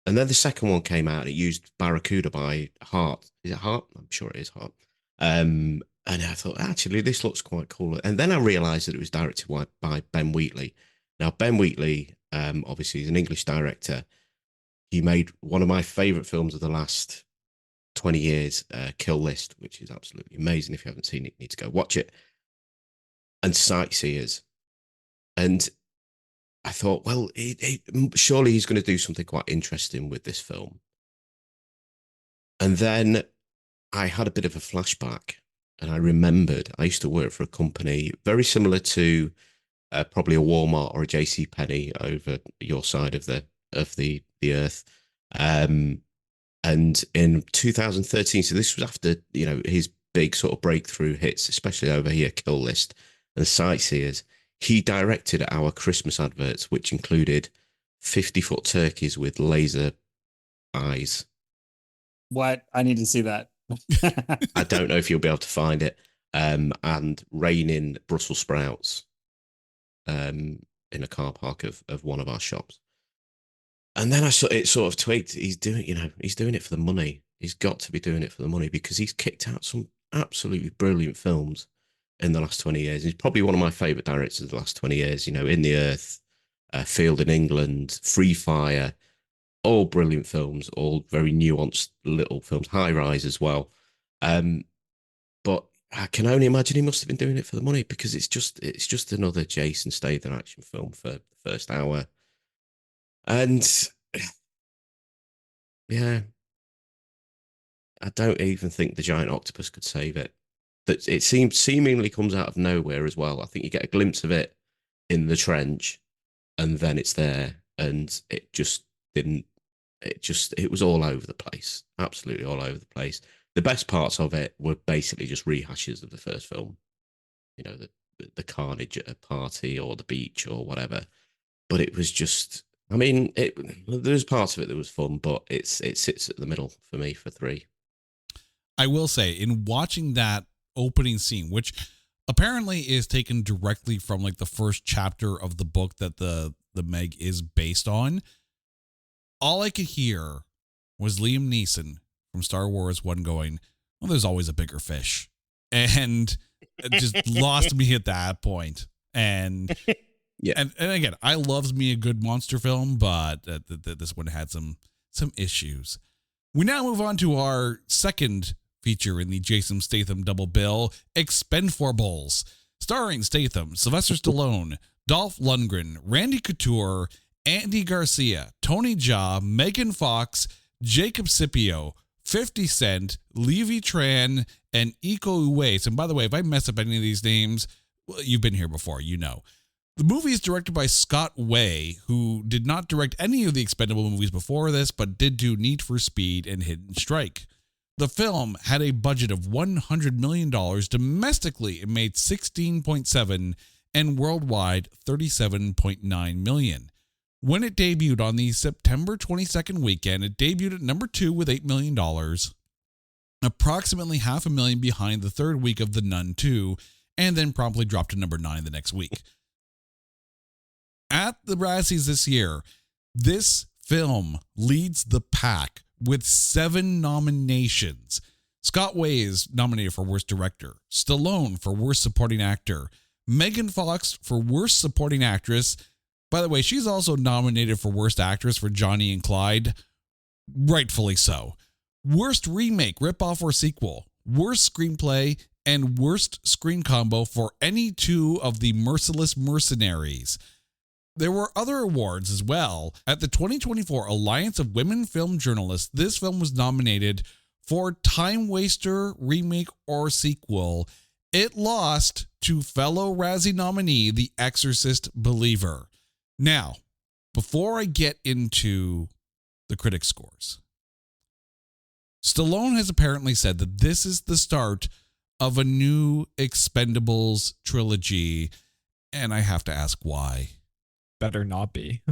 And then the second one came out. And it used Barracuda by Heart. Is it Heart? I'm sure it is Heart. And I thought, actually, this looks quite cool. And then I realised that it was directed by Ben Wheatley. Now, Ben Wheatley, obviously, is an English director. He made one of my favourite films of the last 20 years, Kill List, which is absolutely amazing. If you haven't seen it, you need to go watch it. And Sightseers. And I thought, well, surely he's going to do something quite interesting with this film. And then I had a bit of a flashback, and I remembered I used to work for a company very similar to probably a Walmart or a JC Penney over your side of the earth. And in 2013, so this was after his big sort of breakthrough hits, especially over here, Kill List and Sightseers. He directed our Christmas adverts, which included 50-foot turkeys with laser eyes. What? I need to see that. I don't know if you'll be able to find it. And raining Brussels sprouts in a car park of one of our shops. And then it sort of tweaked. He's doing it for the money. He's got to be doing it for the money because he's kicked out some absolutely brilliant films in the last 20 years. He's probably one of my favourite directors of the last 20 years. In the Earth, Field in England, Free Fire, all brilliant films, all very nuanced little films. High Rise as well. But I can only imagine he must have been doing it for the money because it's just another Jason Statham action film for the first hour. And yeah, I don't even think the giant octopus could save it. That it seemingly comes out of nowhere as well. I think you get a glimpse of it in the trench, and then it's there, and it just didn't. It was all over the place, absolutely all over the place. The best parts of it were basically just rehashes of the first film. The carnage at a party or the beach or whatever. But it was just. I mean, there's parts of it that was fun, but it sits at the middle for me for 3. I will say, in watching that opening scene, which apparently is taken directly from like the first chapter of the book that the Meg is based on, all I could hear was Liam Neeson from Star Wars 1 going, well, there's always a bigger fish. And it just lost me at that point. And yeah, and again, I loves me a good monster film, but this one had some issues. We now move on to our second feature in the Jason Statham double bill, Expendables, starring Statham, Sylvester Stallone, Dolph Lundgren, Randy Couture, Andy Garcia, Tony Jaa, Megan Fox, Jacob Scipio, 50 Cent, Levi Tran, and Iko Uwais. And by the way, if I mess up any of these names, well, you've been here before, you know. The movie is directed by Scott Way, who did not direct any of the Expendable movies before this, but did do Need for Speed and Hidden Strike. The film had a budget of $100 million. Domestically, it made $16.7 and worldwide $37.9 million. When it debuted on the September 22nd weekend, it debuted at number 2 with $8 million, approximately $500,000 behind the third week of The Nun 2, and then promptly dropped to number 9 the next week. At the Razzies this year, this film leads the pack with 7 nominations. Scott Way is nominated for Worst Director, Stallone for Worst Supporting Actor, Megan Fox for Worst Supporting Actress. By the way, she's also nominated for Worst Actress for Johnny and Clyde, rightfully so. Worst Remake, Ripoff, or Sequel, Worst Screenplay, and Worst Screen Combo for any 2 of the Merciless Mercenaries. There were other awards as well. At the 2024 Alliance of Women Film Journalists, this film was nominated for Time Waster, Remake, or Sequel. It lost to fellow Razzie nominee, The Exorcist Believer. Now, before I get into the critic scores, Stallone has apparently said that this is the start of a new Expendables trilogy, and I have to ask why. Better not be.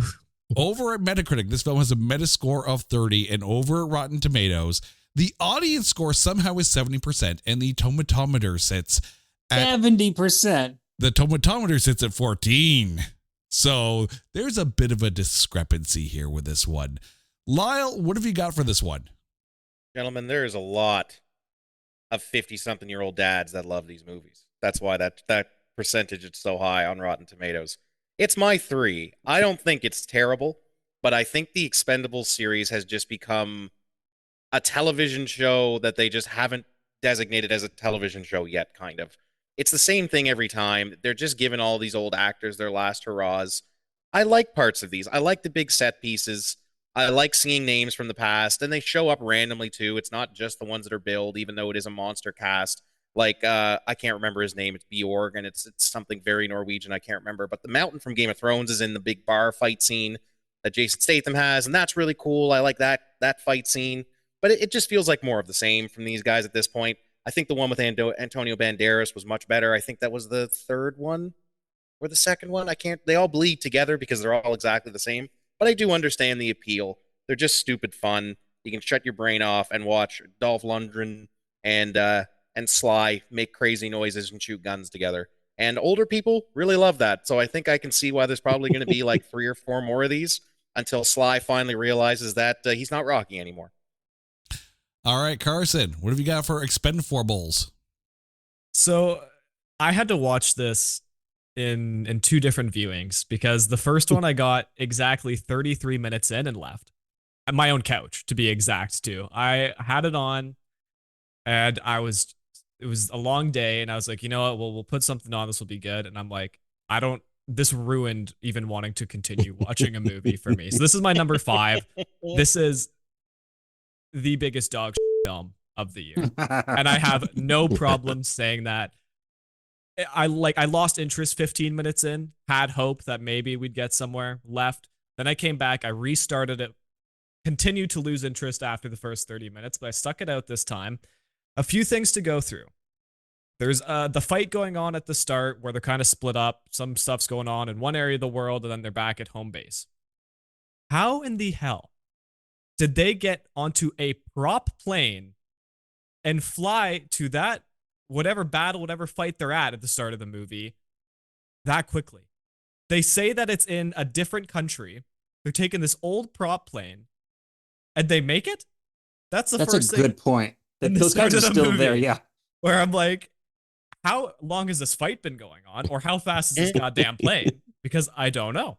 Over at Metacritic, this film has a Metascore of 30, and over at Rotten Tomatoes, the audience score somehow is 70%, and the tomatometer sits at 70%. The tomatometer sits at 14. So there's a bit of a discrepancy here with this one. Lyle, what have you got for this one? Gentlemen, there is a lot of 50-something-year-old dads that love these movies. That's why that percentage is so high on Rotten Tomatoes. It's my 3. I don't think it's terrible, but I think the Expendables series has just become a television show that they just haven't designated as a television show yet, kind of. It's the same thing every time. They're just giving all these old actors their last hurrahs. I like parts of these. I like the big set pieces. I like seeing names from the past, and they show up randomly too. It's not just the ones that are billed, even though it is a monster cast. Like I can't remember his name. It's Bjorg, and it's something very Norwegian. I can't remember. But the Mountain from Game of Thrones is in the big bar fight scene that Jason Statham has, and that's really cool. I like that fight scene. But it just feels like more of the same from these guys at this point. I think the one with Antonio Banderas was much better. I think that was the third one or the second one. I can't. They all bleed together because they're all exactly the same. But I do understand the appeal. They're just stupid fun. You can shut your brain off and watch Dolph Lundgren and Sly make crazy noises and shoot guns together. And older people really love that. So I think I can see why there's probably going to be like 3 or 4 more of these until Sly finally realizes that he's not Rocky anymore. All right, Carson, what have you got for Expendables? So I had to watch this in 2 different viewings because the first one I got exactly 33 minutes in and left. At my own couch, to be exact, too. I had it on and it was a long day and I was like, you know what, we'll put something on, this will be good. And I'm like, this ruined even wanting to continue watching a movie for me. So this is my number 5. This is the biggest dog film of the year. And I have no problem saying that. I lost interest 15 minutes in, had hope that maybe we'd get somewhere, left. Then I came back, I restarted it, continued to lose interest after the first 30 minutes, but I stuck it out this time. A few things to go through. There's the fight going on at the start where they're kind of split up. Some stuff's going on in one area of the world and then they're back at home base. How in the hell did they get onto a prop plane and fly to that whatever battle, whatever fight they're at the start of the movie that quickly? They say that it's in a different country. They're taking this old prop plane and they make it? That's first thing. That's a good point. Those guys are still there, yeah. Where I'm like, how long has this fight been going on? Or how fast is this goddamn plane? Because I don't know.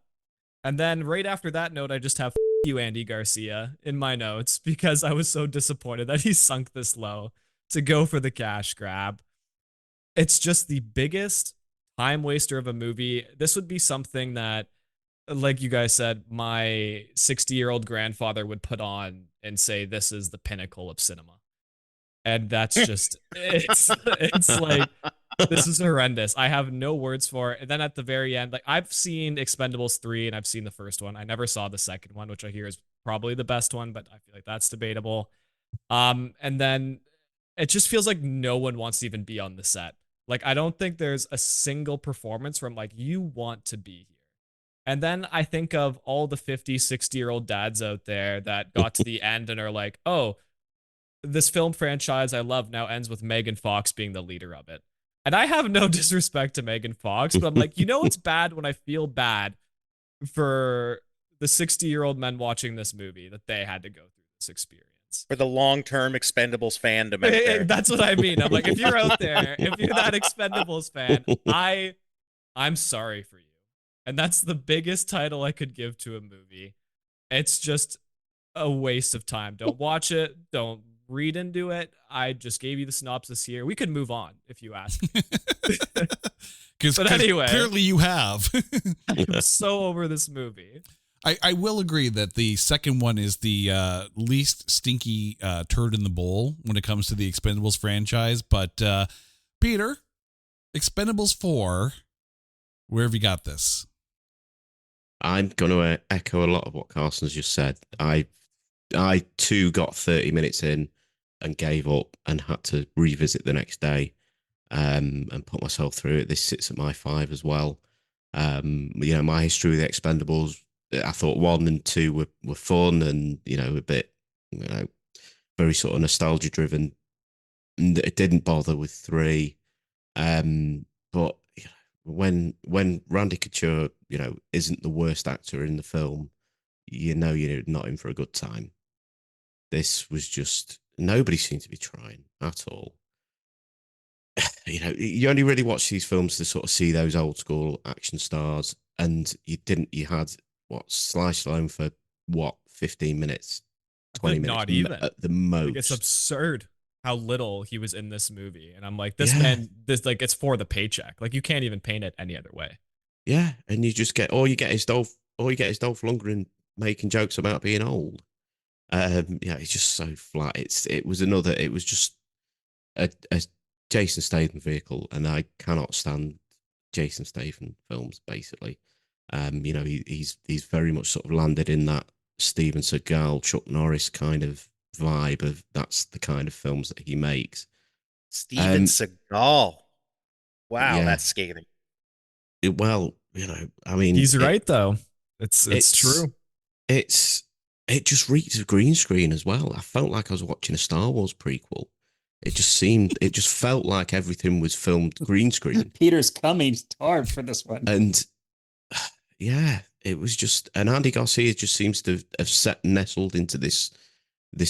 And then right after that note, I just have you, Andy Garcia, in my notes because I was so disappointed that he sunk this low to go for the cash grab. It's just the biggest time waster of a movie. This would be something that, like you guys said, my 60-year-old grandfather would put on and say, this is the pinnacle of cinema. And that's just, it's like, this is horrendous. I have no words for it. And then at the very end, like I've seen Expendables 3 and I've seen the first one. I never saw the second one, which I hear is probably the best one, but I feel like that's debatable. And then it just feels like no one wants to even be on the set. Like, I don't think there's a single performance where I'm like, you want to be here. And then I think of all the 50, 60-year-old dads out there that got to the end and are like, oh, this film franchise I love now ends with Megan Fox being the leader of it. And I have no disrespect to Megan Fox, but I'm like, you know, it's bad when I feel bad for the 60-year-old men watching this movie that they had to go through this experience. For the long-term Expendables fandom out there. That's what I mean. I'm like, if you're out there, if you're that Expendables fan, I'm sorry for you. And that's the biggest title I could give to a movie. It's just a waste of time. Don't watch it. Don't read into it. I just gave you the synopsis here. We could move on if you ask. But anyway, clearly you have. I'm so over this movie. I will agree that the second one is the least stinky turd in the bowl when it comes to the Expendables franchise. But Peter, Expendables 4, where have you got this? I'm going to echo a lot of what Carson's just said. I too got 30 minutes in and gave up and had to revisit the next day and put myself through it. This sits at my 5 as well. My history with the Expendables, I thought 1 and 2 were fun and, a bit, very sort of nostalgia driven. And it didn't bother with 3. But when Randy Couture, isn't the worst actor in the film, you're not in for a good time. This was just, nobody seemed to be trying at all. You only really watch these films to sort of see those old school action stars, and you had Sly Stallone for 15 minutes, 20 minutes, not even at the most. Like, it's absurd how little he was in this movie, and I'm like, this man, it's for the paycheck. Like, you can't even paint it any other way. Yeah, and you just get all you get is Dolph Lundgren making jokes about being old. Yeah, it's just so flat. It was just a Jason Statham vehicle, and I cannot stand Jason Statham films. Basically, he's very much sort of landed in that Steven Seagal, Chuck Norris kind of vibe of that's the kind of films that he makes. Steven Seagal. Wow, yeah. that's scathing. Well, I mean, he's right though. It's true. It just reeks of green screen as well. I felt like I was watching a Star Wars prequel. It just felt like everything was filmed green screen. Peter's coming hard for this one. And yeah, it was just, and Andy Garcia just seems to have nestled into this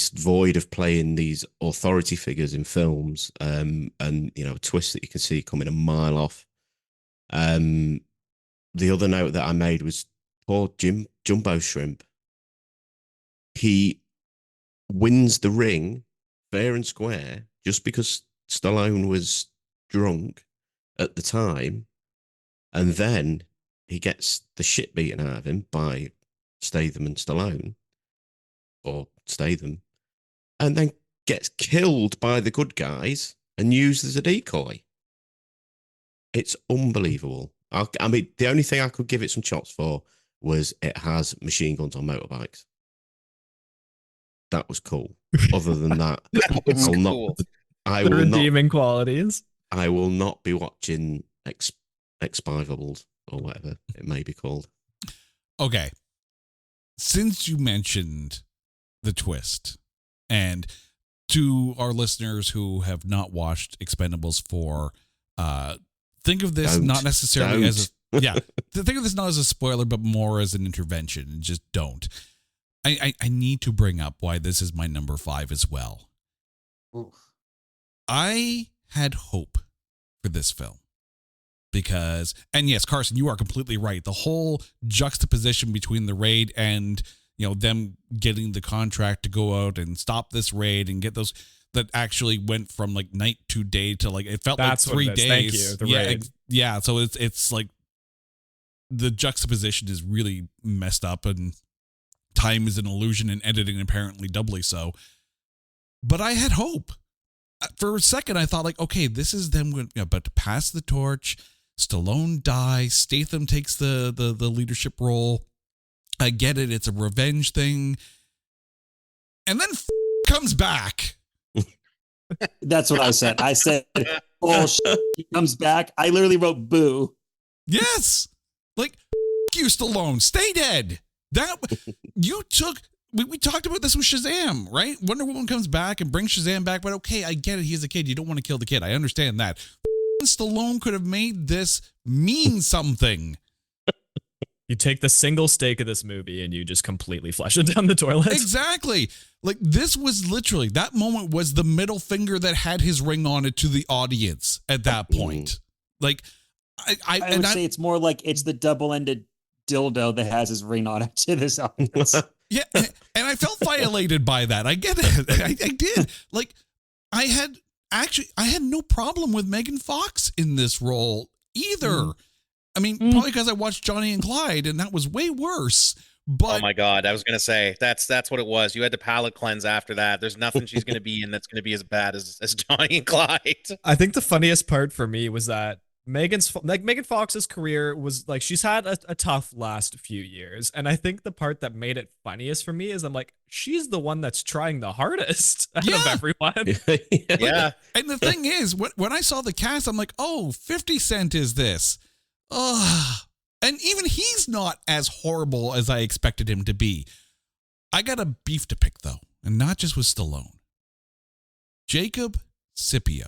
void of playing these authority figures in films, and a twist that you can see coming a mile off. The other note that I made was poor Jumbo Shrimp. He wins the ring fair and square just because Stallone was drunk at the time, and then he gets the shit beaten out of him by Statham and Stallone, or Statham, and then gets killed by the good guys and used as a decoy. It's unbelievable. I mean, the only thing I could give it some chops for was it has machine guns on motorbikes. That was cool. Other than that, I will redeeming qualities. I will not be watching Expivables or whatever it may be called. Okay. Since you mentioned the twist, and to our listeners who have not watched Expendables 4, think of this not necessarily as a, think of this not as a spoiler, but more as an intervention, and just don't. I need to bring up why this is my number 5 as well. Oof. I had hope for this film because, and yes, Carson, you are completely right. The whole juxtaposition between the raid and, them getting the contract to go out and stop this raid and get those that actually went from like night to day to like, it felt That's like 3 days. Thank you. The raid. Yeah. So it's like the juxtaposition is really messed up, and time is an illusion, and editing apparently doubly so. But I had hope. For a second, I thought like, okay, this is them about to pass the torch. Stallone dies. Statham takes the leadership role. I get it. It's a revenge thing. And then comes back. That's what I said. I said, bullshit. He comes back. I literally wrote boo. Yes. Like, you, Stallone. Stay dead. That you took. We talked about this with Shazam, right? Wonder Woman comes back and brings Shazam back, but okay, I get it. He's a kid. You don't want to kill the kid. I understand that. Stallone could have made this mean something. You take the single stake of this movie and you just completely flush it down the toilet. Exactly. Like, this was literally, that moment was the middle finger that had his ring on it to the audience at that point. Like, I would say it's more like it's the double-ended dildo that has his ring on it to this audience. Yeah, and I felt violated by that. I get it. I did. Like, I had no problem with Megan Fox in this role either. I mean, probably because I watched Johnny and Clyde, and that was way worse. But oh my God, I was gonna say that's what it was. You had to palate cleanse after that. There's nothing she's gonna be in that's gonna be as bad as Johnny and Clyde. I think the funniest part for me was that Megan Fox's career was like, she's had a tough last few years, and I think the part that made it funniest for me is I'm like, she's the one that's trying the hardest out of everyone. Yeah. And the thing is, when I saw the cast, I'm like, oh, 50 Cent is this. And even he's not as horrible as I expected him to be. I got a beef to pick, though, and not just with Stallone. Jacob Scipio,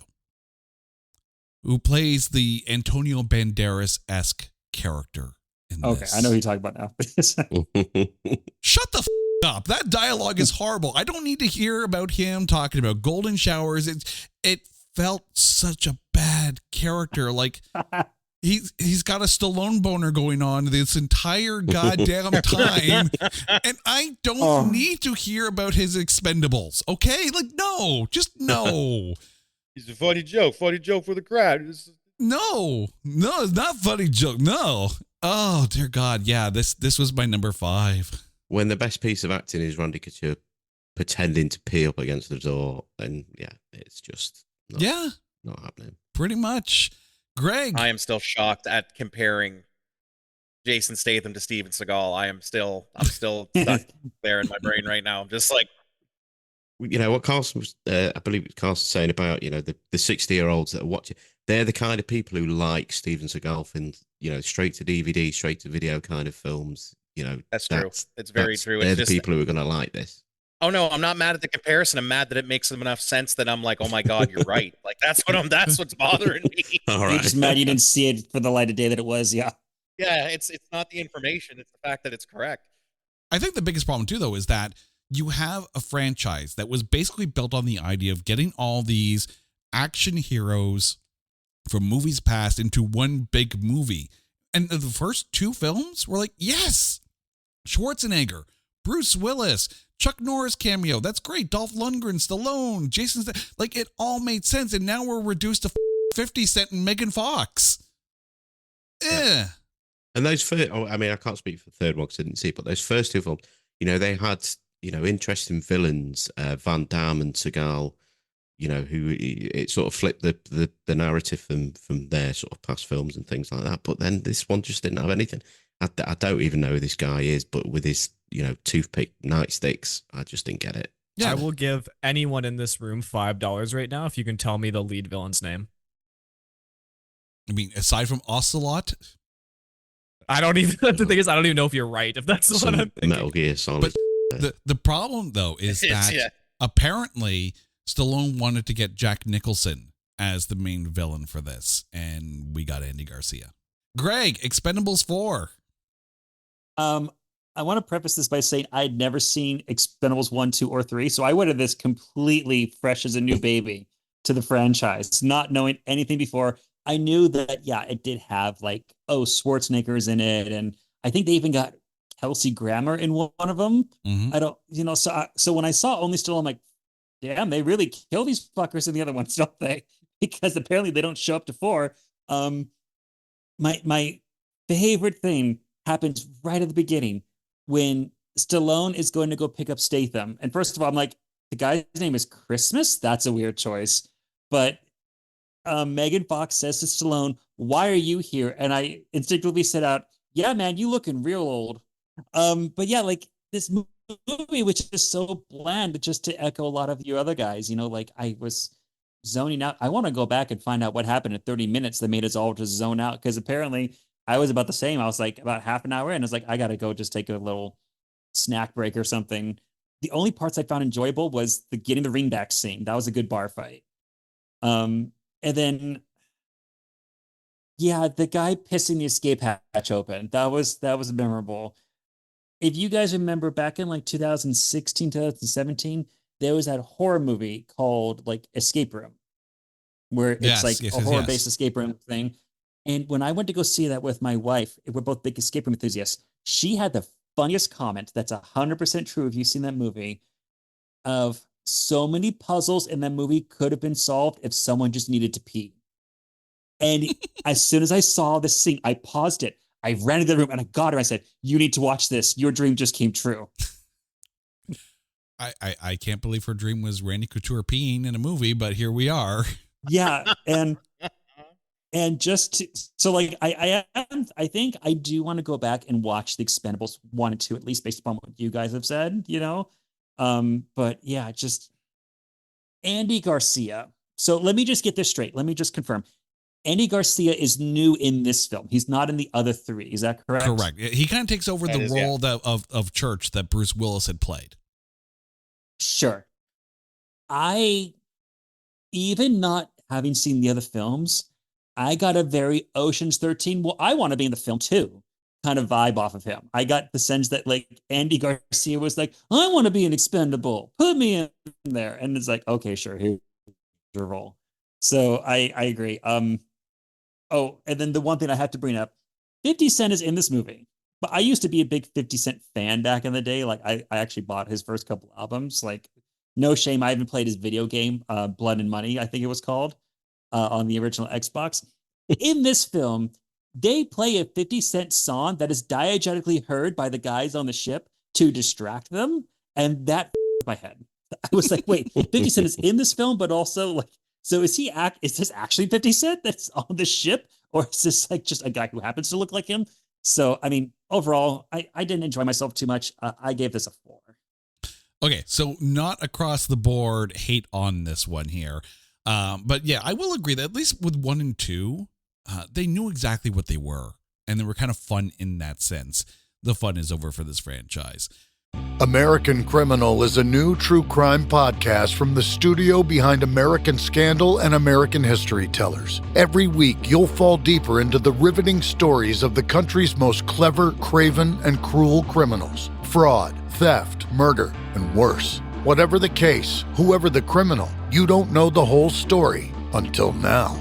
who plays the Antonio Banderas-esque character in this. Okay, I know who you're talking about now. Shut the up. That dialogue is horrible. I don't need to hear about him talking about golden showers. It felt such a bad character. Like, he's got a Stallone boner going on this entire goddamn time, and I don't need to hear about his Expendables. Okay, like, no, just no. It's a funny joke for the crowd. No, it's not a funny joke. No, Oh dear God, yeah. This was my number 5. When the best piece of acting is Randy Couture pretending to pee up against the door, and yeah, it's just not happening. Pretty much. Greg, I am still shocked at comparing Jason Statham to Steven Seagal. I'm still stuck there in my brain right now. I'm just like, You know what Carson was, I believe Carson saying about, you know, the 60-year-olds that are watching. They're the kind of people who like Steven Seagal films, you know, straight to DVD, straight to video kind of films. You know, that's true. It's very true. They're It's the just people who are going to like this. Oh no, I'm not mad at the comparison. I'm mad that it makes enough sense that I'm like, oh my God, you're right. Like that's what's bothering me. All You're right. just mad you didn't see it for the light of day that it was. Yeah. Yeah, it's not the information, it's the fact that it's correct. I think the biggest problem too, though, is that you have a franchise that was basically built on the idea of getting all these action heroes from movies past into one big movie. And the first 2 films were like, yes, Schwarzenegger, Bruce Willis, Chuck Norris cameo. That's great. Dolph Lundgren, Stallone, Jason, like it all made sense. And now we're reduced to 50 Cent and Megan Fox. Yeah. And those first, I mean, I can't speak for the third one because I didn't see it, but those first 2 films, you know, they had, you know, interesting villains, Van Damme and Seagal, you know, who it sort of flipped the narrative from their sort of past films and things like that. But then this one just didn't have anything. I don't even know who this guy is, but with his, you know, toothpick nightsticks, I just didn't get it. Yeah. I will give anyone in this room $5 right now if you can tell me the lead villain's name. I mean, aside from Ocelot, I don't even. The thing is, I don't even know if you're right. If that's what I'm thinking. Metal Gear Solid. But the problem though is that apparently Stallone wanted to get Jack Nicholson as the main villain for this, and we got Andy Garcia. Greg, Expendables 4. I want to preface this by saying I'd never seen Expendables 1, 2, or 3, so I went at this completely fresh as a new baby to the franchise, not knowing anything before. I knew that, yeah, it did have like, Schwarzenegger's in it, and I think they even got Kelsey Grammer in one of them. Mm-hmm. I don't, you know, so when I saw Only Still, I'm like, damn, they really kill these fuckers in the other ones, don't they? Because apparently they don't show up to 4. My favorite thing happens right at the beginning when Stallone is going to go pick up Statham. And first of all, I'm like, the guy's name is Christmas? That's a weird choice. But Megan Fox says to Stallone, why are you here? And I instinctively said out, yeah, man, you looking real old. But yeah, like this movie, which is so bland, just to echo a lot of you other guys, you know, like I was zoning out. I want to go back and find out what happened in 30 minutes that made us all just zone out. Because apparently I was about the same. I was like about half an hour in. I was like, I got to go just take a little snack break or something. The only parts I found enjoyable was the getting the ring back scene. That was a good bar fight. And then, yeah, the guy pissing the escape hatch open. That was memorable. If you guys remember back in like 2016, 2017, there was that horror movie called like Escape Room, where it's a horror-based escape room thing. And when I went to go see that with my wife, we're both big escape room enthusiasts. She had the funniest comment that's 100% true if you've seen that movie, of so many puzzles in that movie could have been solved if someone just needed to pee. And as soon as I saw this scene, I paused it. I ran into the room and I got her. I said, you need to watch this. Your dream just came true. I can't believe her dream was Randy Couture peeing in a movie, but here we are. Yeah. And just to, so like, I think I do want to go back and watch the Expendables 1 and 2, at least based upon what you guys have said, you know? But yeah, just Andy Garcia. So let me just get this straight. Let me just confirm. Andy Garcia is new in this film. He's not in the other 3. Is that correct? Correct. He kind of takes over the role of Church that Bruce Willis had played. Sure. I, even not having seen the other films, I got a very Ocean's 13, well, I want to be in the film too, kind of vibe off of him. I got the sense that like Andy Garcia was like, I want to be an expendable. Put me in there. And it's like, okay, sure, here's your role. So I agree. Oh, and then the one thing I have to bring up, 50 Cent is in this movie. But I used to be a big 50 Cent fan back in the day. Like I actually bought his first couple albums. Like, no shame, I even played his video game, Blood and Money, I think it was called, on the original Xbox. In this film, they play a 50 Cent song that is diegetically heard by the guys on the ship to distract them. And that my head. I was like, wait, 50 Cent is in this film, but also like, so is this actually 50 Cent that's on the ship? Or is this like just a guy who happens to look like him? So, I mean, overall, I didn't enjoy myself too much. I gave this a 4. Okay, so not across the board hate on this one here. But yeah, I will agree that at least with 1 and 2, they knew exactly what they were. And they were kind of fun in that sense. The fun is over for this franchise. American Criminal is a new true crime podcast from the studio behind American Scandal and American History Tellers. Every week, you'll fall deeper into the riveting stories of the country's most clever, craven, and cruel criminals. Fraud, theft, murder, and worse. Whatever the case, whoever the criminal, you don't know the whole story until now.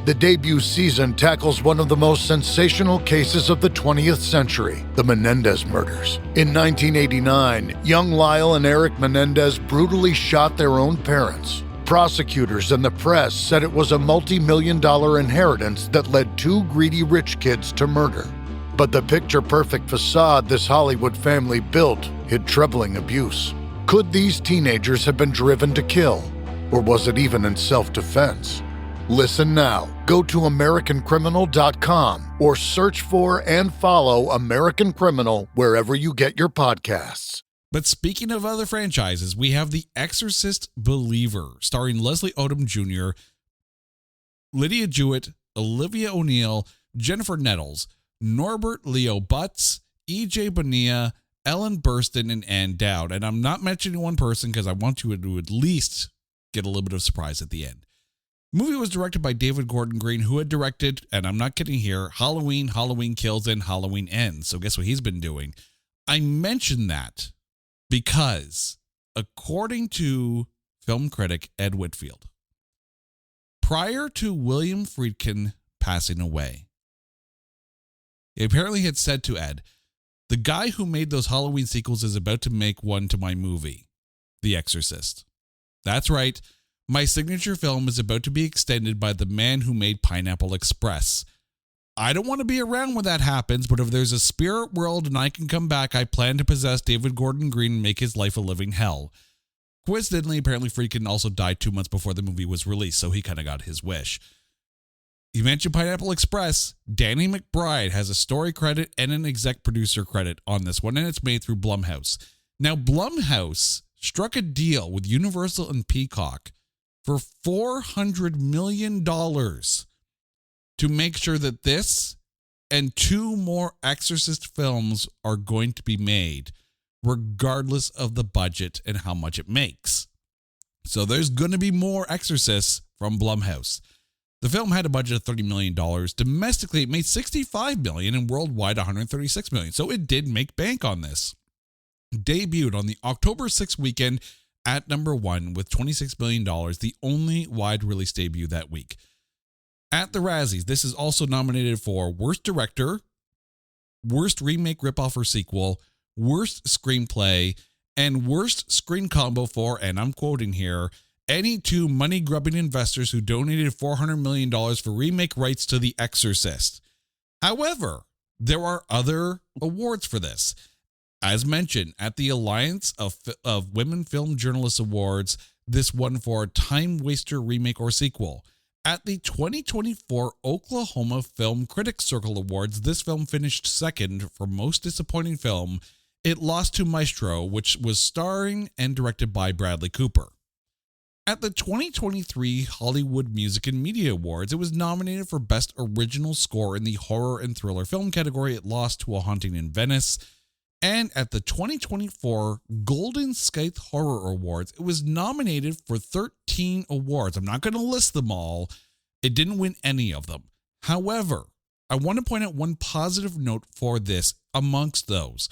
The debut season tackles one of the most sensational cases of the 20th century, the Menendez murders. In 1989, young Lyle and Eric Menendez brutally shot their own parents. Prosecutors and the press said it was a multi-million-dollar inheritance that led 2 greedy rich kids to murder. But the picture-perfect facade this Hollywood family built hid troubling abuse. Could these teenagers have been driven to kill? Or was it even in self-defense? Listen now. Go to AmericanCriminal.com or search for and follow American Criminal wherever you get your podcasts. But speaking of other franchises, we have The Exorcist Believer, starring Leslie Odom Jr., Lydia Jewett, Olivia O'Neill, Jennifer Nettles, Norbert Leo Butz, E.J. Bonilla, Ellen Burstyn, and Ann Dowd. And I'm not mentioning one person because I want you to at least get a little bit of surprise at the end. The movie was directed by David Gordon Green, who had directed, and I'm not kidding here, Halloween, Halloween Kills, and Halloween Ends. So guess what he's been doing? I mentioned that because, according to film critic Ed Whitfield, prior to William Friedkin passing away, he apparently had said to Ed, the guy who made those Halloween sequels is about to make one to my movie, The Exorcist. That's right. My signature film is about to be extended by the man who made Pineapple Express. I don't want to be around when that happens, but if there's a spirit world and I can come back, I plan to possess David Gordon Green and make his life a living hell. Coincidentally, apparently Friedkin also died 2 months before the movie was released, so he kind of got his wish. You mentioned Pineapple Express. Danny McBride has a story credit and an exec producer credit on this one, and it's made through Blumhouse. Now, Blumhouse struck a deal with Universal and Peacock for $400 million to make sure that this and 2 more Exorcist films are going to be made, regardless of the budget and how much it makes. So there's going to be more Exorcists from Blumhouse. The film had a budget of $30 million. Domestically, it made $65 million and worldwide $136 million. So it did make bank on this. Debuted on the October 6th weekend at number 1 with $26 million, the only wide release debut that week. At the Razzies, this is also nominated for Worst Director, Worst Remake, Ripoff, or Sequel, Worst Screenplay, and Worst Screen Combo for, and I'm quoting here, any 2 money-grubbing investors who donated $400 million for remake rights to The Exorcist. However, there are other awards for this. As mentioned, at the Alliance of Women Film Journalists Awards, this won for Time Waster Remake or Sequel. At the 2024 Oklahoma Film Critics Circle Awards, this film finished second for Most Disappointing Film. It lost to Maestro, which was starring and directed by Bradley Cooper. At the 2023 Hollywood Music and Media Awards, it was nominated for Best Original Score in the Horror and Thriller Film category. It lost to A Haunting in Venice. And at the 2024 Golden Scythe Horror Awards, it was nominated for 13 awards. I'm not going to list them all. It didn't win any of them. However, I want to point out one positive note for this amongst those.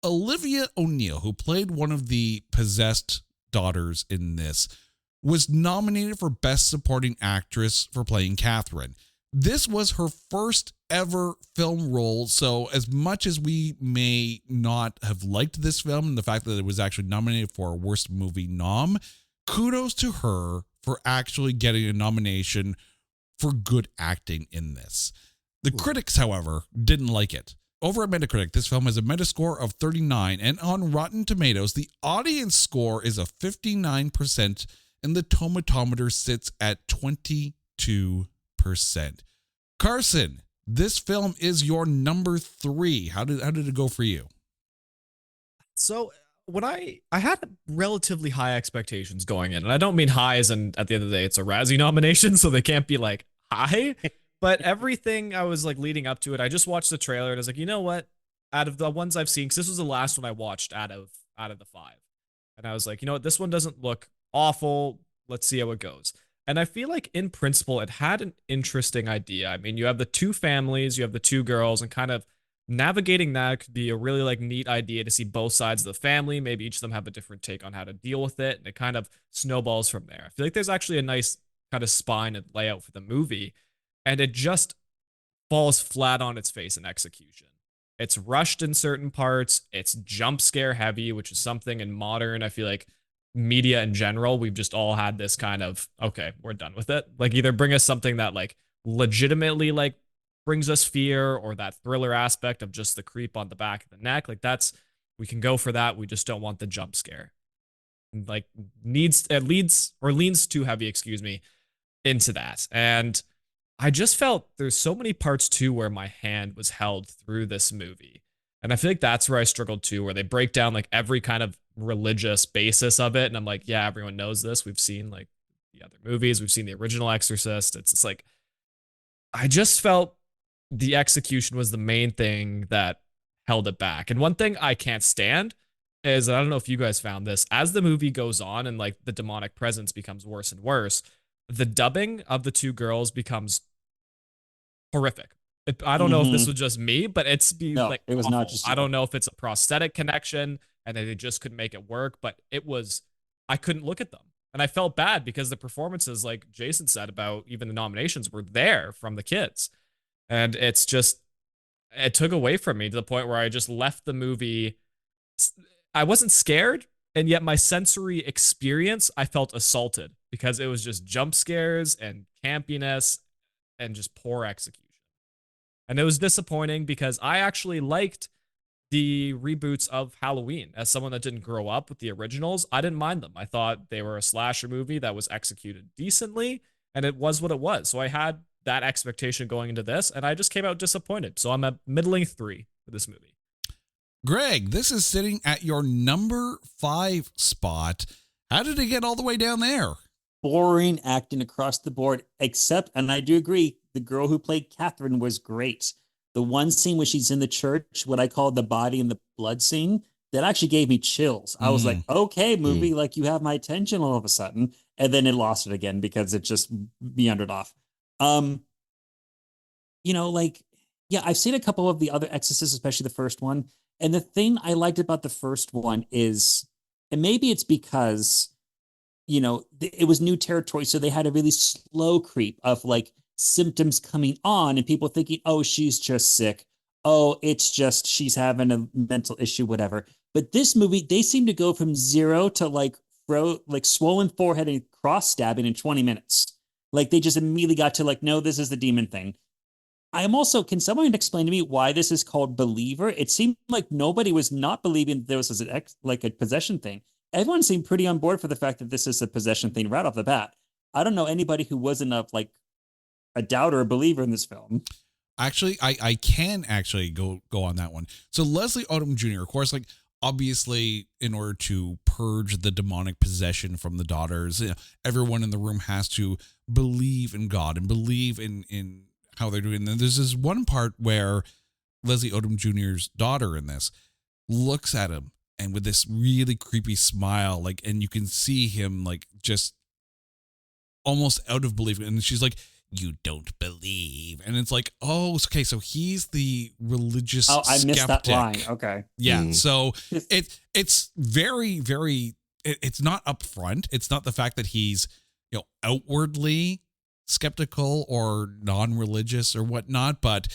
Olivia O'Neill, who played one of the possessed daughters in this, was nominated for Best Supporting Actress for playing Catherine. This was her first ever film role, so as much as we may not have liked this film and the fact that it was actually nominated for a Worst Movie nom, kudos to her for actually getting a nomination for good acting in this. The critics, however, didn't like it. Over at Metacritic, this film has a Metascore of 39, and on Rotten Tomatoes, the audience score is a 59%, and the tomatometer sits at 22%. Carson, this film is your number 3. How did it go for you? So when I had relatively high expectations going in, and I don't mean high as in at the end of the day, it's a Razzie nomination, so they can't be like high. But everything I was like leading up to it, I just watched the trailer and I was like, you know what? Out of the ones I've seen, because this was the last one I watched out of the 5, and I was like, you know what? This one doesn't look awful. Let's see how it goes. And I feel like in principle, it had an interesting idea. I mean, you have the 2 families, you have the 2 girls, and kind of navigating that could be a really like neat idea to see both sides of the family. Maybe each of them have a different take on how to deal with it, and it kind of snowballs from there. I feel like there's actually a nice kind of spine and layout for the movie, and it just falls flat on its face in execution. It's rushed in certain parts. It's jump scare heavy, which is something in modern, I feel like, media in general, we've just all had this kind of, okay, we're done with it. Like, either bring us something that like legitimately like brings us fear, or that thriller aspect of just the creep on the back of the neck. Like, that's, we can go for that. We just don't want the jump scare. Like, leans too heavy, into that. And I just felt there's so many parts too where my hand was held through this movie. And I feel like that's where I struggled too, where they break down like every kind of religious basis of it. And I'm like, yeah, everyone knows this. We've seen like the other movies. We've seen the original Exorcist. It's like, I just felt the execution was the main thing that held it back. And one thing I can't stand is, I don't know if you guys found this, as the movie goes on and like the demonic presence becomes worse and worse, the dubbing of the 2 girls becomes horrific. I don't know if this was just me, but it was not just you. I don't know if it's a prosthetic connection and they just couldn't make it work, but I couldn't look at them. And I felt bad because the performances, like Jason said about even the nominations, were there from the kids. And it took away from me to the point where I just left the movie. I wasn't scared, and yet my sensory experience, I felt assaulted because it was just jump scares and campiness and just poor execution. And it was disappointing because I actually liked the reboots of Halloween. As someone that didn't grow up with the originals, I didn't mind them. I thought they were a slasher movie that was executed decently, and it was what it was. So I had that expectation going into this, and I just came out disappointed. So I'm a middling 3 for this movie. Greg, this is sitting at your number 5 spot. How did it get all the way down there? Boring acting across the board, except, and I do agree, the girl who played Catherine was great. The one scene where she's in the church, what I call the body and the blood scene, that actually gave me chills. I was like, okay, movie, like you have my attention all of a sudden. And then it lost it again because it just meandered off. I've seen a couple of the other Exorcists, especially the first one. And the thing I liked about the first one is, and maybe it's because, it was new territory. So they had a really slow creep of like symptoms coming on and people thinking, oh, she's just sick. Oh, it's just, she's having a mental issue, whatever. But this movie, they seem to go from 0 to like swollen forehead and cross stabbing in 20 minutes. Like they just immediately got to like, no, this is the demon thing. Can someone explain to me why this is called Believer? It seemed like nobody was not believing there was a possession thing. Everyone seemed pretty on board for the fact that this is a possession thing right off the bat. I don't know anybody who wasn't a doubter or a believer in this film. Actually, I can actually go on that one. So Leslie Odom Jr., of course, like obviously in order to purge the demonic possession from the daughters, everyone in the room has to believe in God and believe in how they're doing. And there's this one part where Leslie Odom Jr.'s daughter in this looks at him and with this really creepy smile, like, and you can see him like just almost out of belief. And she's like, you don't believe. And it's like, oh, okay. So he's the religious skeptic. I missed that line. Okay. Yeah. So it's very, very, it's not upfront. It's not the fact that he's, outwardly skeptical or non-religious or whatnot, but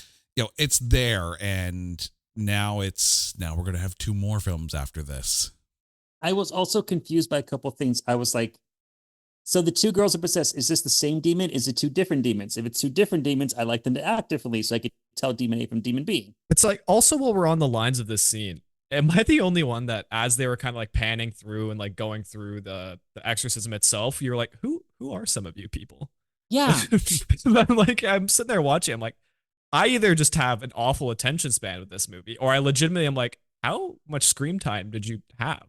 it's there. And now we're going to have 2 more films after this. I was also confused by a couple of things. I was like, so the 2 girls are possessed. Is this the same demon? Is it 2 different demons? If it's 2 different demons, I like them to act differently so I could tell Demon A from Demon B. It's like, also while we're on the lines of this scene, am I the only one that as they were kind of like panning through and like going through the exorcism itself, you're like, who are some of you people? Yeah. I'm sitting there watching, I'm like, I either just have an awful attention span with this movie, or I legitimately am like, how much screen time did you have?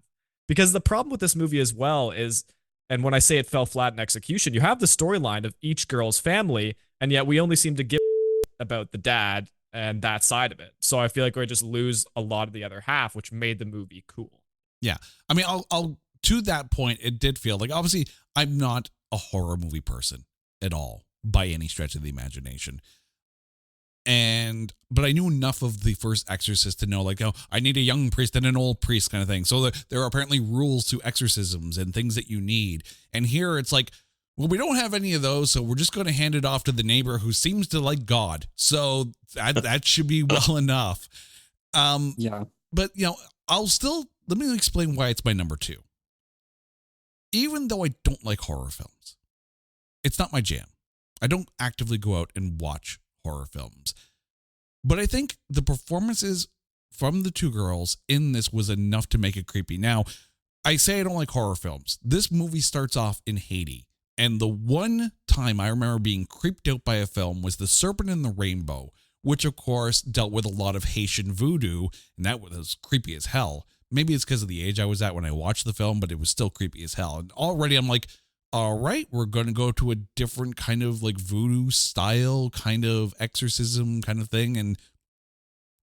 Because the problem with this movie as well is, and when I say it fell flat in execution, you have the storyline of each girl's family, and yet we only seem to give about the dad and that side of it. So I feel like we just lose a lot of the other half, which made the movie cool. Yeah. I mean, I'll to that point, it did feel like, obviously I'm not a horror movie person at all by any stretch of the imagination. But I knew enough of the first Exorcist to know, like, oh, I need a young priest and an old priest kind of thing. So there are apparently rules to exorcisms and things that you need. And here it's like, well, we don't have any of those, so we're just going to hand it off to the neighbor who seems to like God. So that should be well enough. Yeah. But, let me explain why it's my number 2. Even though I don't like horror films, it's not my jam. I don't actively go out and watch horror films. But I think the performances from the 2 girls in this was enough to make it creepy. Now, I say I don't like horror films. This movie starts off in Haiti. And the one time I remember being creeped out by a film was The Serpent in the Rainbow, which of course dealt with a lot of Haitian voodoo, and that was creepy as hell. Maybe it's because of the age I was at when I watched the film, but it was still creepy as hell. And already I'm like, all right, we're going to go to a different kind of like voodoo style kind of exorcism kind of thing. And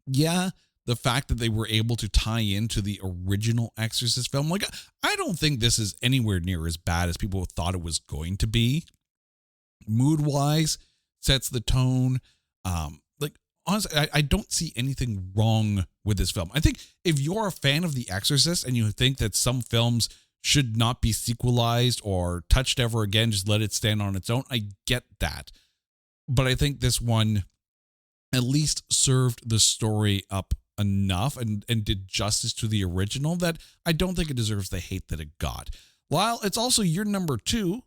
yeah, the fact that they were able to tie into the original Exorcist film, like, I don't think this is anywhere near as bad as people thought it was going to be. Mood wise, sets the tone. Honestly, I don't see anything wrong with this film. I think if you're a fan of The Exorcist and you think that some films should not be sequelized or touched ever again, just let it stand on its own, I get that. But I think this one at least served the story up enough and did justice to the original that I don't think it deserves the hate that it got. While it's also your number 2,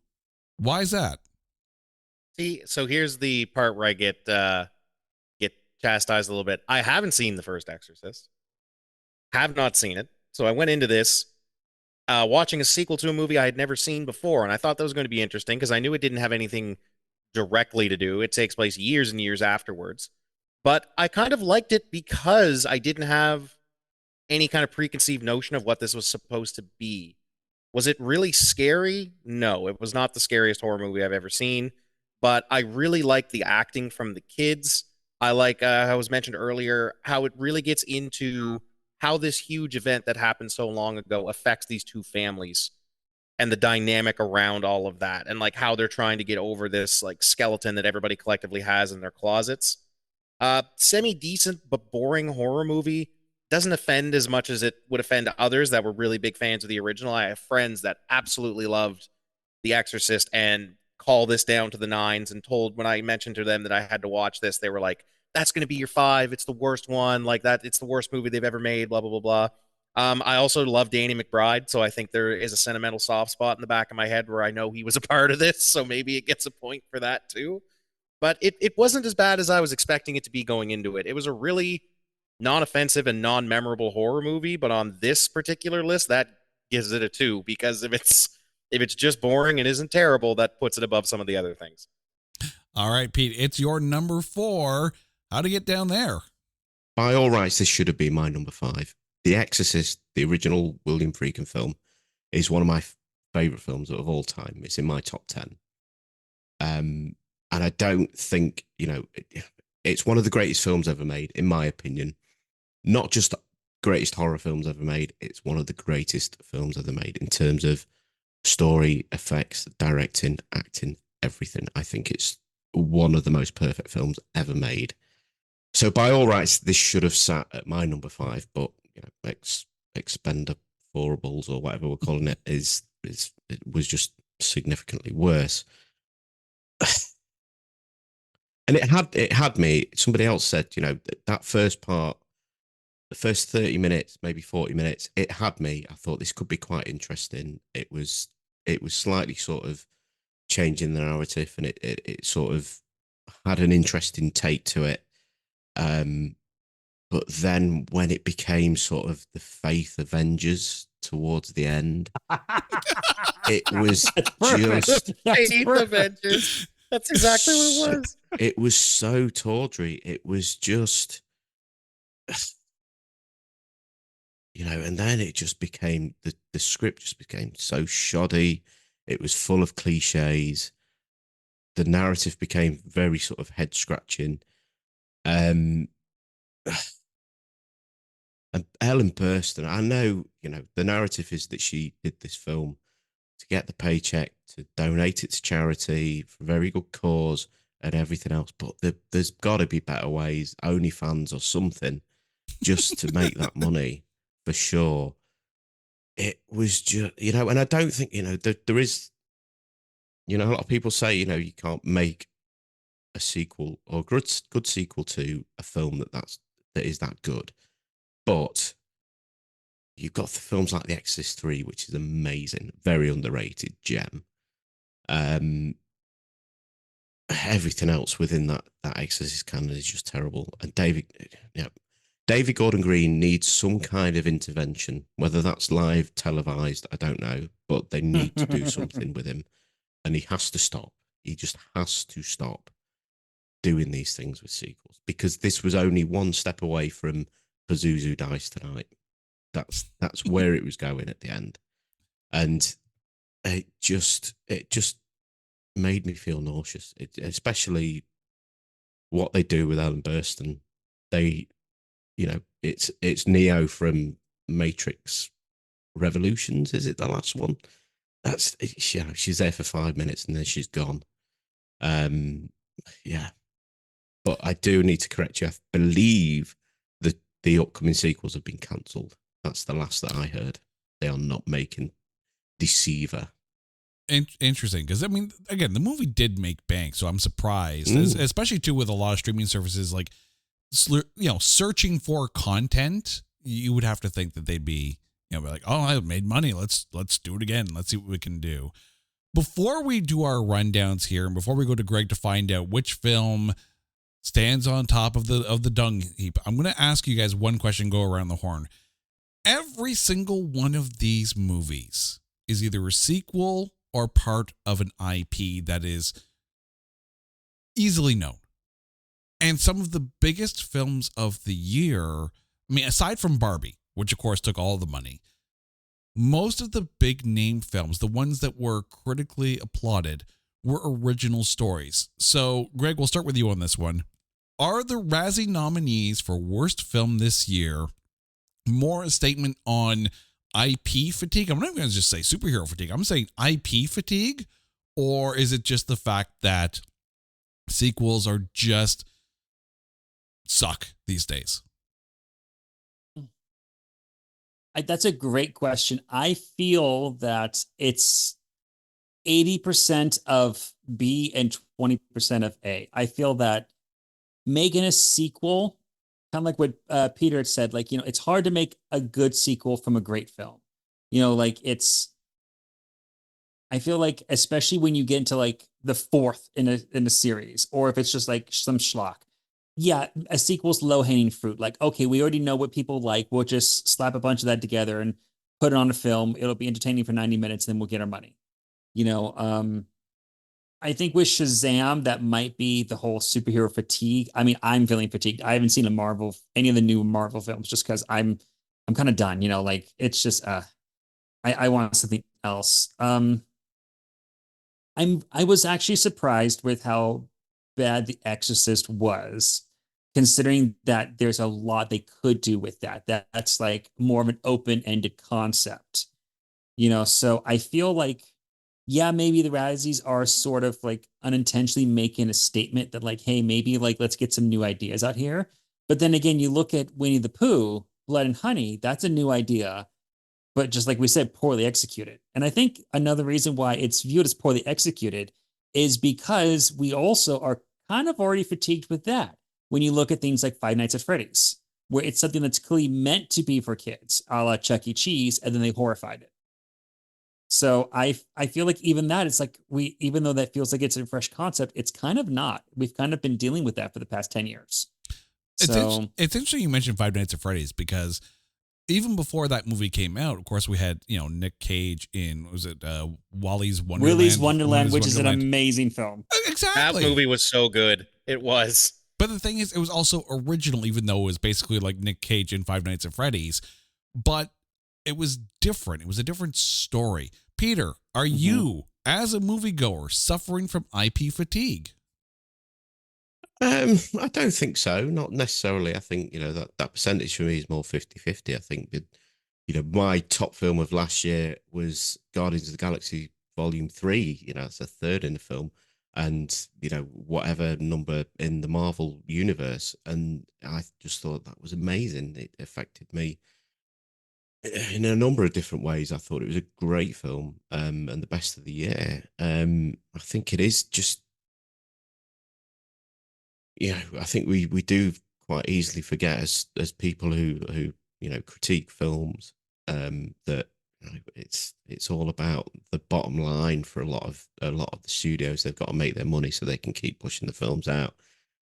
why is that? See, so here's the part where I get chastised a little bit. I haven't seen the first Exorcist. Have not seen it. So I went into this watching a sequel to a movie I had never seen before, and I thought that was going to be interesting because I knew it didn't have anything directly to do. It takes place years and years afterwards. But I kind of liked it because I didn't have any kind of preconceived notion of what this was supposed to be. Was it really scary? No, it was not the scariest horror movie I've ever seen. But I really liked the acting from the kids. I like, I was mentioned earlier, how it really gets into how this huge event that happened so long ago affects these 2 families and the dynamic around all of that, and like how they're trying to get over this like skeleton that everybody collectively has in their closets. Semi-decent but boring horror movie. Doesn't offend as much as it would offend others that were really big fans of the original. I have friends that absolutely loved The Exorcist and call this down to the 9s, and told, when I mentioned to them that I had to watch this, they were like, that's going to be your 5. It's the worst one. Like that. It's the worst movie they've ever made, blah, blah, blah, blah. I also love Danny McBride. So I think there is a sentimental soft spot in the back of my head where I know he was a part of this. So maybe it gets a point for that too. But it wasn't as bad as I was expecting it to be going into it. It was a really non-offensive and non-memorable horror movie. But on this particular list, that gives it a 2, because if it's just boring and isn't terrible, that puts it above some of the other things. All right, Pete, it's your number 4. How to get down there? By all rights, this should have been my number 5. The Exorcist, the original William Friedkin film, is one of my favorite films of all time. It's in my top 10. And I don't think, it's one of the greatest films ever made, in my opinion. Not just greatest horror films ever made, it's one of the greatest films ever made in terms of story, effects, directing, acting, everything. I think it's one of the most perfect films ever made. So by all rights, this should have sat at my number 5, but Expendables or whatever we're calling it it was just significantly worse. And it had me. Somebody else said, that first part, the first 30 minutes, maybe 40 minutes, it had me. I thought this could be quite interesting. It was slightly sort of changing the narrative, and it sort of had an interesting take to it. But then when it became sort of the Faith Avengers towards the end, it was just Faith Avengers. That's exactly what it was. It was so tawdry. It was just, and then it just became, the script just became so shoddy. It was full of cliches. The narrative became very sort of head scratching. And Ellen Burstyn, I know, the narrative is that she did this film to get the paycheck, to donate it to charity for a very good cause and everything else. But there's got to be better ways, OnlyFans or something, just to make that money for sure. It was just, and I don't think, there is, a lot of people say, you can't make a sequel or good sequel to a film that is that good. But you've got films like The Exorcist 3, which is amazing, very underrated gem. Everything else within that Exorcist canon is just terrible. And David Gordon Green needs some kind of intervention, whether that's live, televised, I don't know, but they need to do something with him. And he has to stop. He just has to stop doing these things with sequels, because this was only one step away from Pazuzu Dies Tonight. That's where it was going at the end. And it just made me feel nauseous, especially what they do with Ellen Burstyn. It's Neo from Matrix Revolutions. Is it the last one? She's there for 5 minutes and then she's gone. But I do need to correct you. I believe that the upcoming sequels have been cancelled. That's the last that I heard. They are not making Deceiver. Interesting, because again, the movie did make bank, so I'm surprised, especially too with a lot of streaming services like, searching for content. You would have to think that they'd be, like, oh, I made money. Let's do it again. Let's see what we can do. Before we do our rundowns here, and before we go to Greg to find out which film stands on top of the dung heap, I'm going to ask you guys one question. Go around the horn. Every single one of these movies is either a sequel or part of an IP that is easily known. And some of the biggest films of the year, aside from Barbie, which of course took all the money, most of the big name films, the ones that were critically applauded, were original stories. So, Greg, we'll start with you on this one. Are the Razzie nominees for worst film this year more a statement on IP fatigue? I'm not even going to just say superhero fatigue. I'm saying IP fatigue. Or is it just the fact that sequels are just suck these days? That's a great question. I feel that it's 80% of B and 20% of A. I feel that making a sequel, kind of like what Peter had said, it's hard to make a good sequel from a great film. I feel like, especially when you get into the fourth in a series, or if it's just some schlock. Yeah, a sequel's low-hanging fruit. Okay, we already know what people like. We'll just slap a bunch of that together and put it on a film. It'll be entertaining for 90 minutes, and then we'll get our money. I think with Shazam, that might be the whole superhero fatigue. I'm feeling fatigued. I haven't seen any of the new Marvel films, just because I'm kind of done. It's just I want something else. I was actually surprised with how bad The Exorcist was, considering that there's a lot they could do with that. That's more of an open-ended concept, so I feel maybe the Razzies are sort of unintentionally making a statement that hey, maybe let's get some new ideas out here. But then again, you look at Winnie the Pooh, Blood and Honey, that's a new idea, but just like we said, poorly executed. And I think another reason why it's viewed as poorly executed is because we also are kind of already fatigued with that. When you look at things like Five Nights at Freddy's, where it's something that's clearly meant to be for kids, a la Chuck E. Cheese, and then they horrified it. So I feel like even that, it's even though that feels like it's a fresh concept, it's kind of not. We've kind of been dealing with that for the past 10 years. It's interesting you mentioned Five Nights at Freddy's, because even before that movie came out, of course, we had, Nick Cage in, what was it, Willy's Wonderland, which is an amazing film. Exactly. That movie was so good. It was. But the thing is, it was also original, even though it was basically like Nick Cage in Five Nights at Freddy's. But it was different. It was a different story. Peter, are you, as a moviegoer, suffering from IP fatigue? I don't think so. Not necessarily. I think, that percentage for me is more 50-50. I think that, my top film of last year was Guardians of the Galaxy Volume 3. It's a third in the film. And, whatever number in the Marvel universe. And I just thought that was amazing. It affected me in a number of different ways. I thought it was a great film, and the best of the year. I think it is just, I think we do quite easily forget as people who critique films, that it's all about the bottom line for a lot of the studios. They've got to make their money so they can keep pushing the films out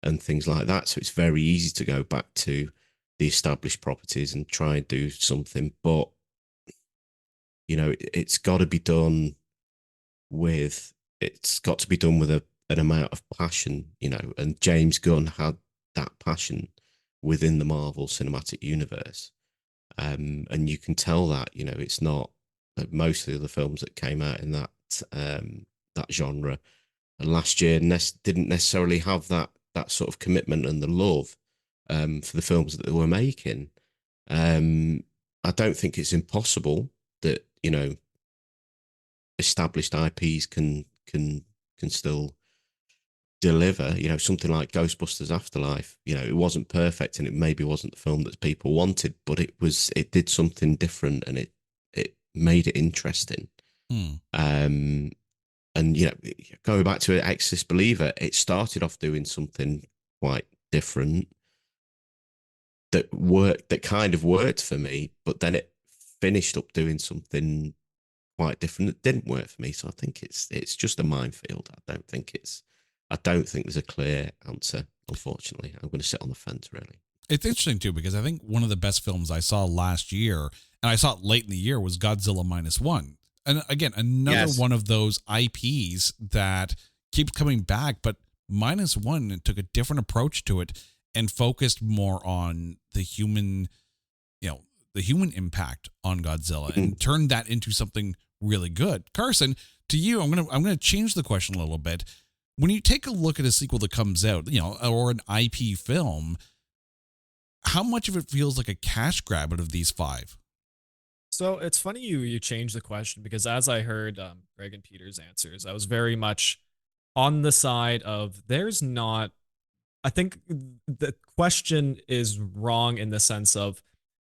and things like that. So it's very easy to go back to the established properties and try and do something, but it's got to be done with an amount of passion, and James Gunn had that passion within the Marvel Cinematic Universe. And you can tell that, it's not like most of the films that came out in that genre last year didn't necessarily have that sort of commitment and the love for the films that they were making. I don't think it's impossible that, established IPs can still deliver. Something like Ghostbusters Afterlife, it wasn't perfect and it maybe wasn't the film that people wanted, but it did something different, and it made it interesting. And going back to Exorcist Believer, it started off doing something quite different that kind of worked for me, but then it finished up doing something quite different that didn't work for me. So I think it's just a minefield. I don't think there's a clear answer, unfortunately. I'm going to sit on the fence, really. It's interesting, too, because I think one of the best films I saw last year, and I saw it late in the year, was Godzilla -1. And again, another one of those IPs that keeps coming back, but -1 took a different approach to it and focused more on the human, the human impact on Godzilla, and turned that into something really good. Carson, to you, I'm gonna change the question a little bit. When you take a look at a sequel that comes out, or an IP film, how much of it feels like a cash grab out of these five? So it's funny you changed the question, because as I heard Greg and Peter's answers, I was very much on the side of I think the question is wrong in the sense of,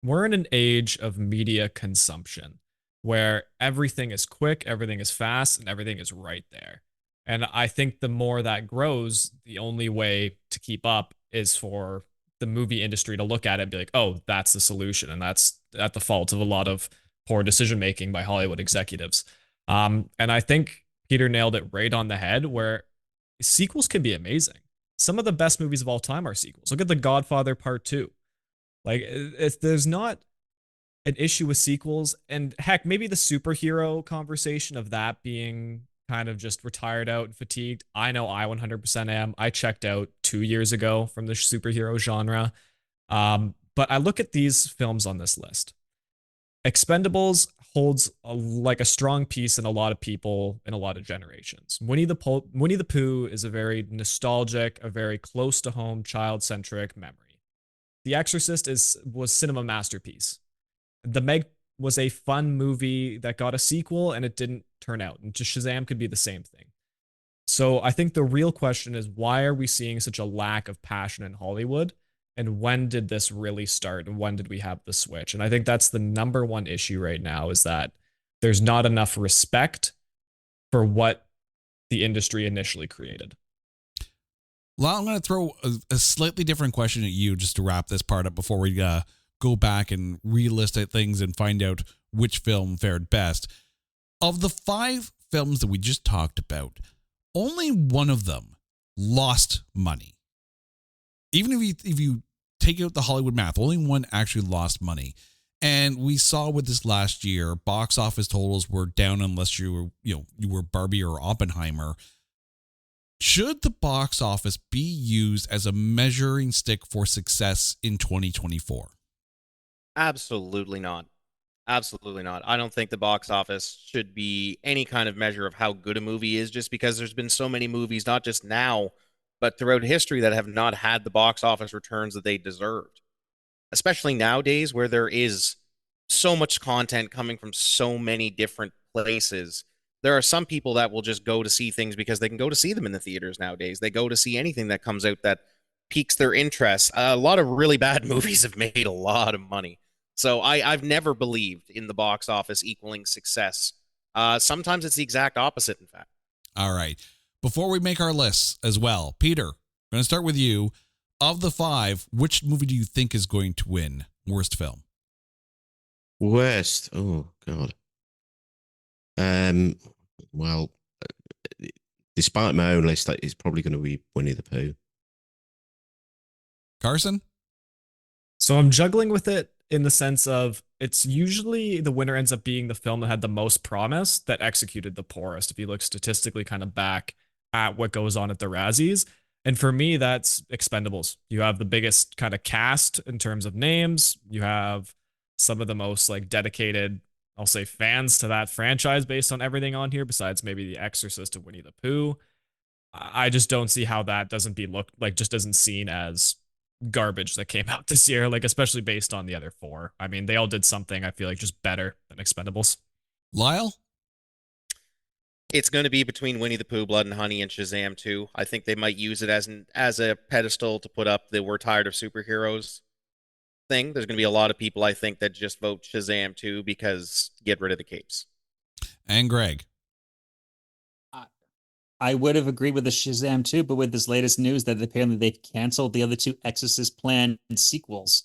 we're in an age of media consumption where everything is quick, everything is fast, and everything is right there. And I think the more that grows, the only way to keep up is for the movie industry to look at it and be like, oh, that's the solution. And that's at the fault of a lot of poor decision making by Hollywood executives. And I think Peter nailed it right on the head, where sequels can be amazing. Some of the best movies of all time are sequels. Look at The Godfather Part 2. Like, there's not an issue with sequels. And heck, maybe the superhero conversation of that being kind of just retired out and fatigued. I know I 100% am. I checked out 2 years ago from the superhero genre. But I look at these films on this list. Expendables holds a strong piece in a lot of people in a lot of generations. Winnie the Pooh is a very nostalgic, a very close to home, child-centric memory. The Exorcist was cinema masterpiece. The Meg was a fun movie that got a sequel and it didn't turn out. And just Shazam could be the same thing. So I think the real question is, why are we seeing such a lack of passion in Hollywood? And when did this really start? And when did we have the switch? And I think that's the number one issue right now, is that there's not enough respect for what the industry initially created. Well, I'm going to throw a slightly different question at you just to wrap this part up before we go back and relist things and find out which film fared best. Of the 5 films that we just talked about, only one of them lost money. Even if you take out the Hollywood math. Only one actually lost money. And we saw with this last year, box office totals were down unless you were Barbie or Oppenheimer. Should the box office be used as a measuring stick for success in 2024? Absolutely not. Absolutely not. I don't think the box office should be any kind of measure of how good a movie is, just because there's been so many movies, not just now, but throughout history, that have not had the box office returns that they deserved. Especially nowadays, where there is so much content coming from so many different places. There are some people that will just go to see things because they can go to see them in the theaters nowadays. They go to see anything that comes out that piques their interest. A lot of really bad movies have made a lot of money. So I've never believed in the box office equaling success. Sometimes it's the exact opposite, in fact. All right. Before we make our lists as well, Peter, I'm going to start with you. Of the 5, which movie do you think is going to win worst film? Worst? Oh, God. Well, despite my own list, it's probably going to be Winnie the Pooh. Carson? So I'm juggling with it in the sense of it's usually the winner ends up being the film that had the most promise that executed the poorest. If you look statistically kind of back at what goes on at the Razzies. And for me, that's Expendables. You have the biggest kind of cast in terms of names. You have some of the most like dedicated, I'll say, fans to that franchise based on everything on here, besides maybe The Exorcist and Winnie the Pooh. I just don't see how that doesn't just isn't seen as garbage that came out this year, like especially based on the other 4. I mean, they all did something I feel like just better than Expendables. Lyle? It's going to be between Winnie the Pooh, Blood and Honey, and Shazam 2. I think they might use it as a pedestal to put up the "we're tired of superheroes" thing. There's going to be a lot of people, I think, that just vote Shazam 2 because get rid of the capes. And Greg? I would have agreed with the Shazam 2, but with this latest news that apparently they've canceled the other 2 Exorcist planned sequels,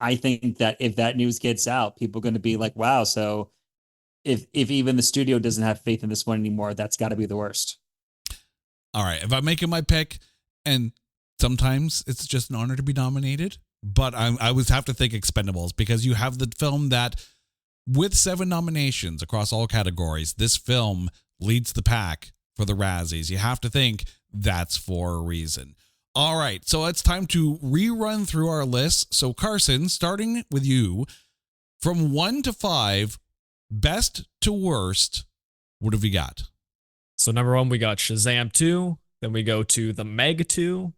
I think that if that news gets out, people are going to be like, wow, so if even the studio doesn't have faith in this one anymore, that's got to be the worst. All right. If I'm making my pick, and sometimes it's just an honor to be nominated, but I would have to think Expendables, because you have the film that, with 7 nominations across all categories, this film leads the pack for the Razzies. You have to think that's for a reason. All right. So it's time to rerun through our list. So Carson, starting with you, from 1 to 5, best to worst, what have we got? So number 1, we got Shazam 2. Then we go to The Meg 2,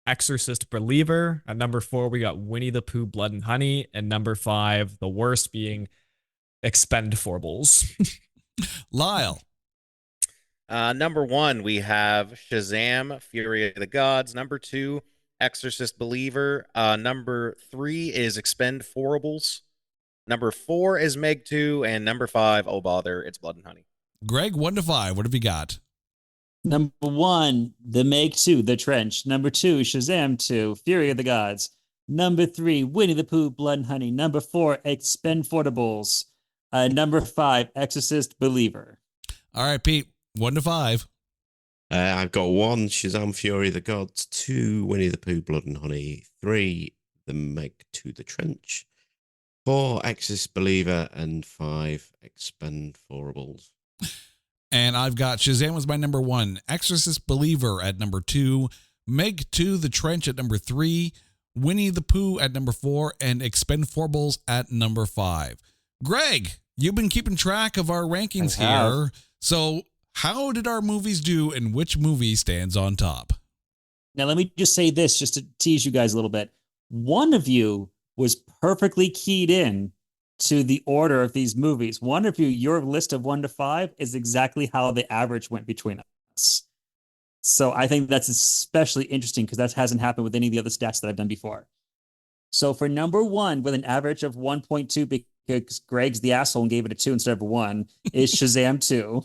Exorcist Believer. At number 4, we got Winnie the Pooh, Blood and Honey. And number 5, the worst being Expendables. Lyle? Number 1, we have Shazam, Fury of the Gods. Number 2, Exorcist Believer. Number 3 is Expendables. Number 4 is Meg 2. And number 5, oh bother, it's Blood and Honey. Greg, 1 to 5, what have you got? Number 1, The Meg 2, The Trench. Number 2, Shazam 2, Fury of the Gods. Number 3, Winnie the Pooh, Blood and Honey. Number 4, Expendables. Number 5, Exorcist Believer. All right, Pete, 1 to 5. I've got 1, Shazam, Fury of the Gods. 2, Winnie the Pooh, Blood and Honey. 3, The Meg 2, The Trench. 4, Exorcist Believer. And 5, Expendables. And I've got Shazam was my number 1, Exorcist Believer at number 2, Meg 2, The Trench at number 3, Winnie the Pooh at number 4, and Expendables at number 5. Greg, you've been keeping track of our rankings here. So how did our movies do, and which movie stands on top? Now, let me just say this, just to tease you guys a little bit. One of you was perfectly keyed in to the order of these movies. One of you, your list of 1 to 5 is exactly how the average went between us. So I think that's especially interesting because that hasn't happened with any of the other stats that I've done before. So for number 1, with an average of 1.2, because Greg's the asshole and gave it a 2 instead of a 1, is Shazam 2.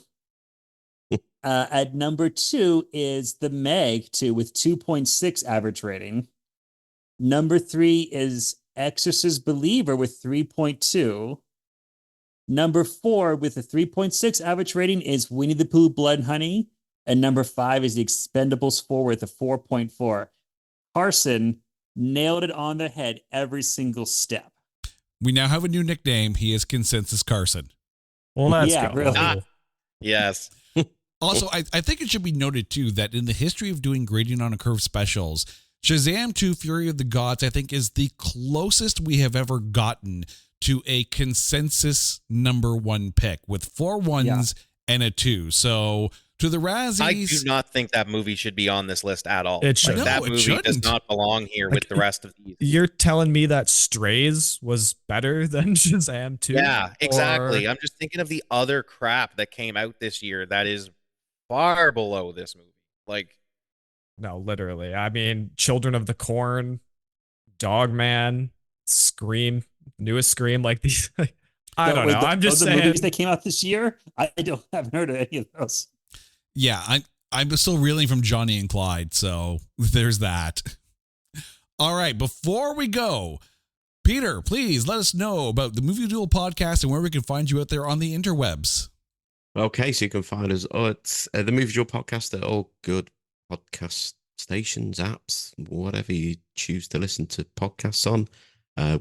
At number 2 is The Meg 2 with 2.6 average rating. Number 3 is Exorcist Believer with 3.2. Number 4 with a 3.6 average rating is Winnie the Pooh, Blood and Honey. And number 5 is The Expendables 4 with a 4.4. Carson, nailed it on the head every single step. We now have a new nickname. He is Consensus Carson. Well, let's Yeah, go. really. Yes. Also, I think it should be noted, too, that in the history of doing Grading on a Curve specials, Shazam 2 Fury of the Gods, I think, is the closest we have ever gotten to a consensus number one pick with 4 ones and a 2. So to the Razzies... I do not think that movie should be on this list at all. It should. That No, it movie does shouldn't. not belong here with the rest of these. You're telling me that Strays was better than Shazam 2? Yeah, exactly. Or- I'm just thinking of the other crap that came out this year that is far below this movie. Like, No, literally. I mean, Children of the Corn, Dogman, Scream, newest Scream, like these. I don't know. I'm just the saying. movies that came out this year. I haven't heard of any of those. Yeah, I'm still reeling from Johnny and Clyde, so there's that. All right, before we go, Peter, please let us know about the Movie Duel podcast and where we can find you out there on the interwebs. Okay, so you can find us at the Movie Duel podcast at all good podcast stations, apps, whatever you choose to listen to podcasts on.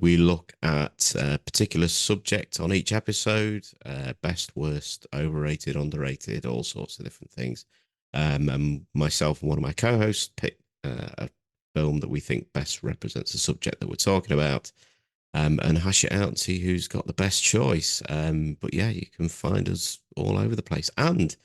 We look at a particular subject on each episode, best, worst, overrated, underrated, all sorts of different things. And myself and one of my co-hosts pick a film that we think best represents the subject that we're talking about, and hash it out and see who's got the best choice. But yeah, you can find us all over the place. And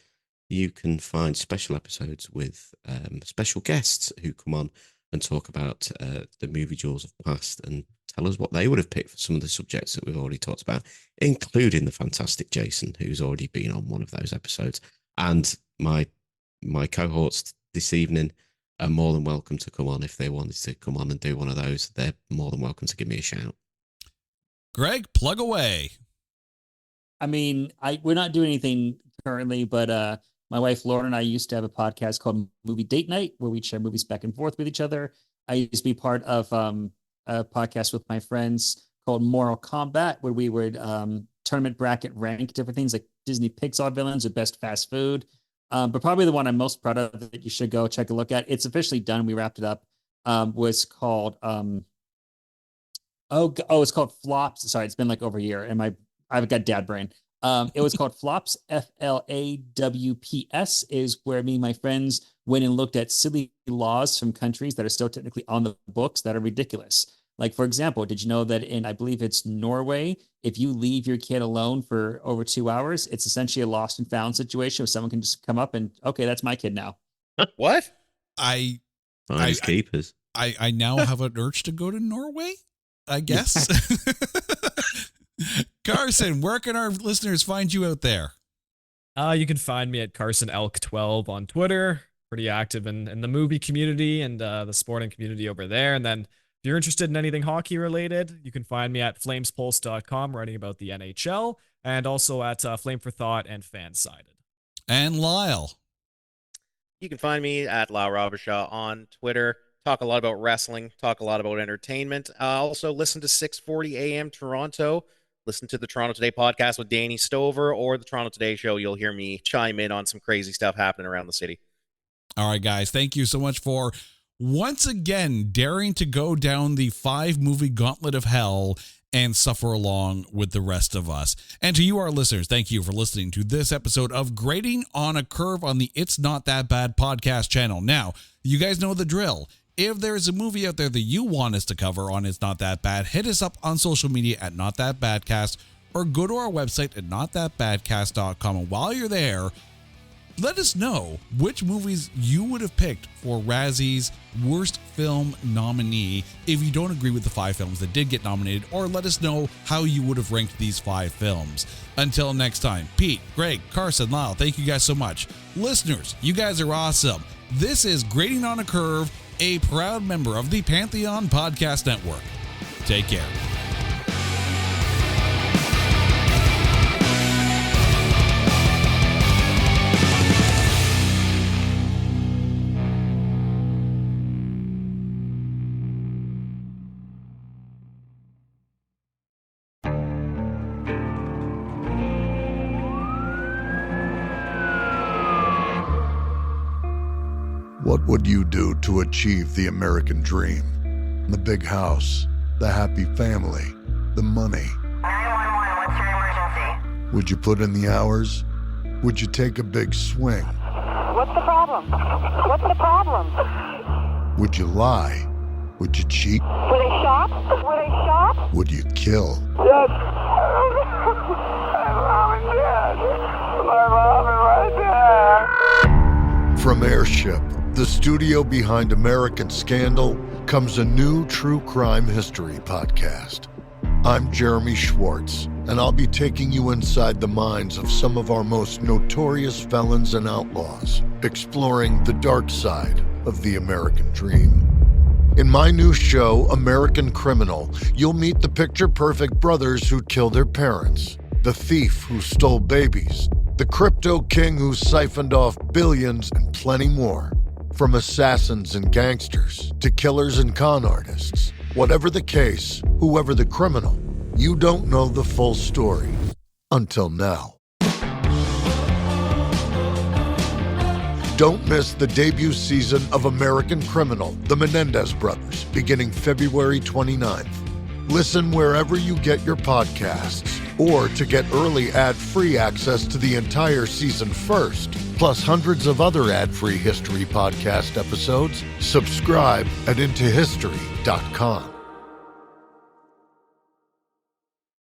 you can find special episodes with special guests who come on and talk about the movie duels of past and tell us what they would have picked for some of the subjects that we've already talked about, including the fantastic Jason, who's already been on one of those episodes. And my cohorts this evening are more than welcome to come on if they wanted to come on and do one of those. They're more than welcome to give me a shout. Greg, plug away. I mean, we're not doing anything currently, but my wife Lauren and I used to have a podcast called Movie Date Night, where we'd share movies back and forth with each other. I used to be part of a podcast with my friends called Moral Combat, where we would tournament bracket rank different things like Disney Pixar villains or best fast food. But probably the one I'm most proud of that you should go check a look at. It's officially done. We wrapped it up. Was called it's called Flops. Sorry, it's been like over a year, and I've got dad brain. It was called Flops, FLAWPS, is where me and my friends went and looked at silly laws from countries that are still technically on the books that are ridiculous. Like, for example, did you know that in, I believe it's Norway, if you leave your kid alone for over 2 hours, it's essentially a lost and found situation where someone can just come up and, okay, that's my kid now. What? Finders keepers. I now have an urge to go to Norway, I guess. Carson, where can our listeners find you out there? You can find me at Carson Elk 12 on Twitter. Pretty active in the movie community and the sporting community over there. And then if you're interested in anything hockey related, you can find me at flamespulse.com writing about the NHL, and also at Flame for Thought and Fansided. And Lyle. You can find me at Lyle Robershaw on Twitter. Talk a lot about wrestling, talk a lot about entertainment. Also listen to 640 AM Toronto. Listen to the Toronto Today podcast with Danny Stover or the Toronto Today show. You'll hear me chime in on some crazy stuff happening around the city. All right, guys. Thank you so much for once again daring to go down the 5-movie gauntlet of hell and suffer along with the rest of us. And to you, our listeners, thank you for listening to this episode of Grading on a Curve on the It's Not That Bad podcast channel. Now, you guys know the drill. If there's a movie out there that you want us to cover on It's Not That Bad, hit us up on social media at Not That Badcast, or go to our website at notthatbadcast.com. And while you're there, let us know which movies you would have picked for Razzie's Worst Film nominee if you don't agree with the 5 films that did get nominated, or let us know how you would have ranked these 5 films. Until next time, Pete, Greg, Carson, Lyle, thank you guys so much. Listeners, you guys are awesome. This is Grading on a Curve, a proud member of the Pantheon Podcast Network. Take care. What would you do to achieve the American dream? The big house, the happy family, the money. 911, what's your emergency? Would you put in the hours? Would you take a big swing? What's the problem? What's the problem? Would you lie? Would you cheat? Were they shot? Were they shot? Would you kill? Yes. My mom is dead. My mom is right there. From Airship, the studio behind American Scandal, comes a new true crime history podcast. I'm Jeremy Schwartz, and I'll be taking you inside the minds of some of our most notorious felons and outlaws, exploring the dark side of the American dream. In my new show, American Criminal, you'll meet the picture-perfect brothers who killed their parents, the thief who stole babies, the crypto king who siphoned off billions, and plenty more. From assassins and gangsters to killers and con artists. Whatever the case, whoever the criminal, you don't know the full story. Until now. Don't miss the debut season of American Criminal, The Menendez Brothers, beginning February 29th. Listen wherever you get your podcasts, or to get early ad-free access to the entire season first, plus hundreds of other ad-free history podcast episodes, subscribe at intohistory.com.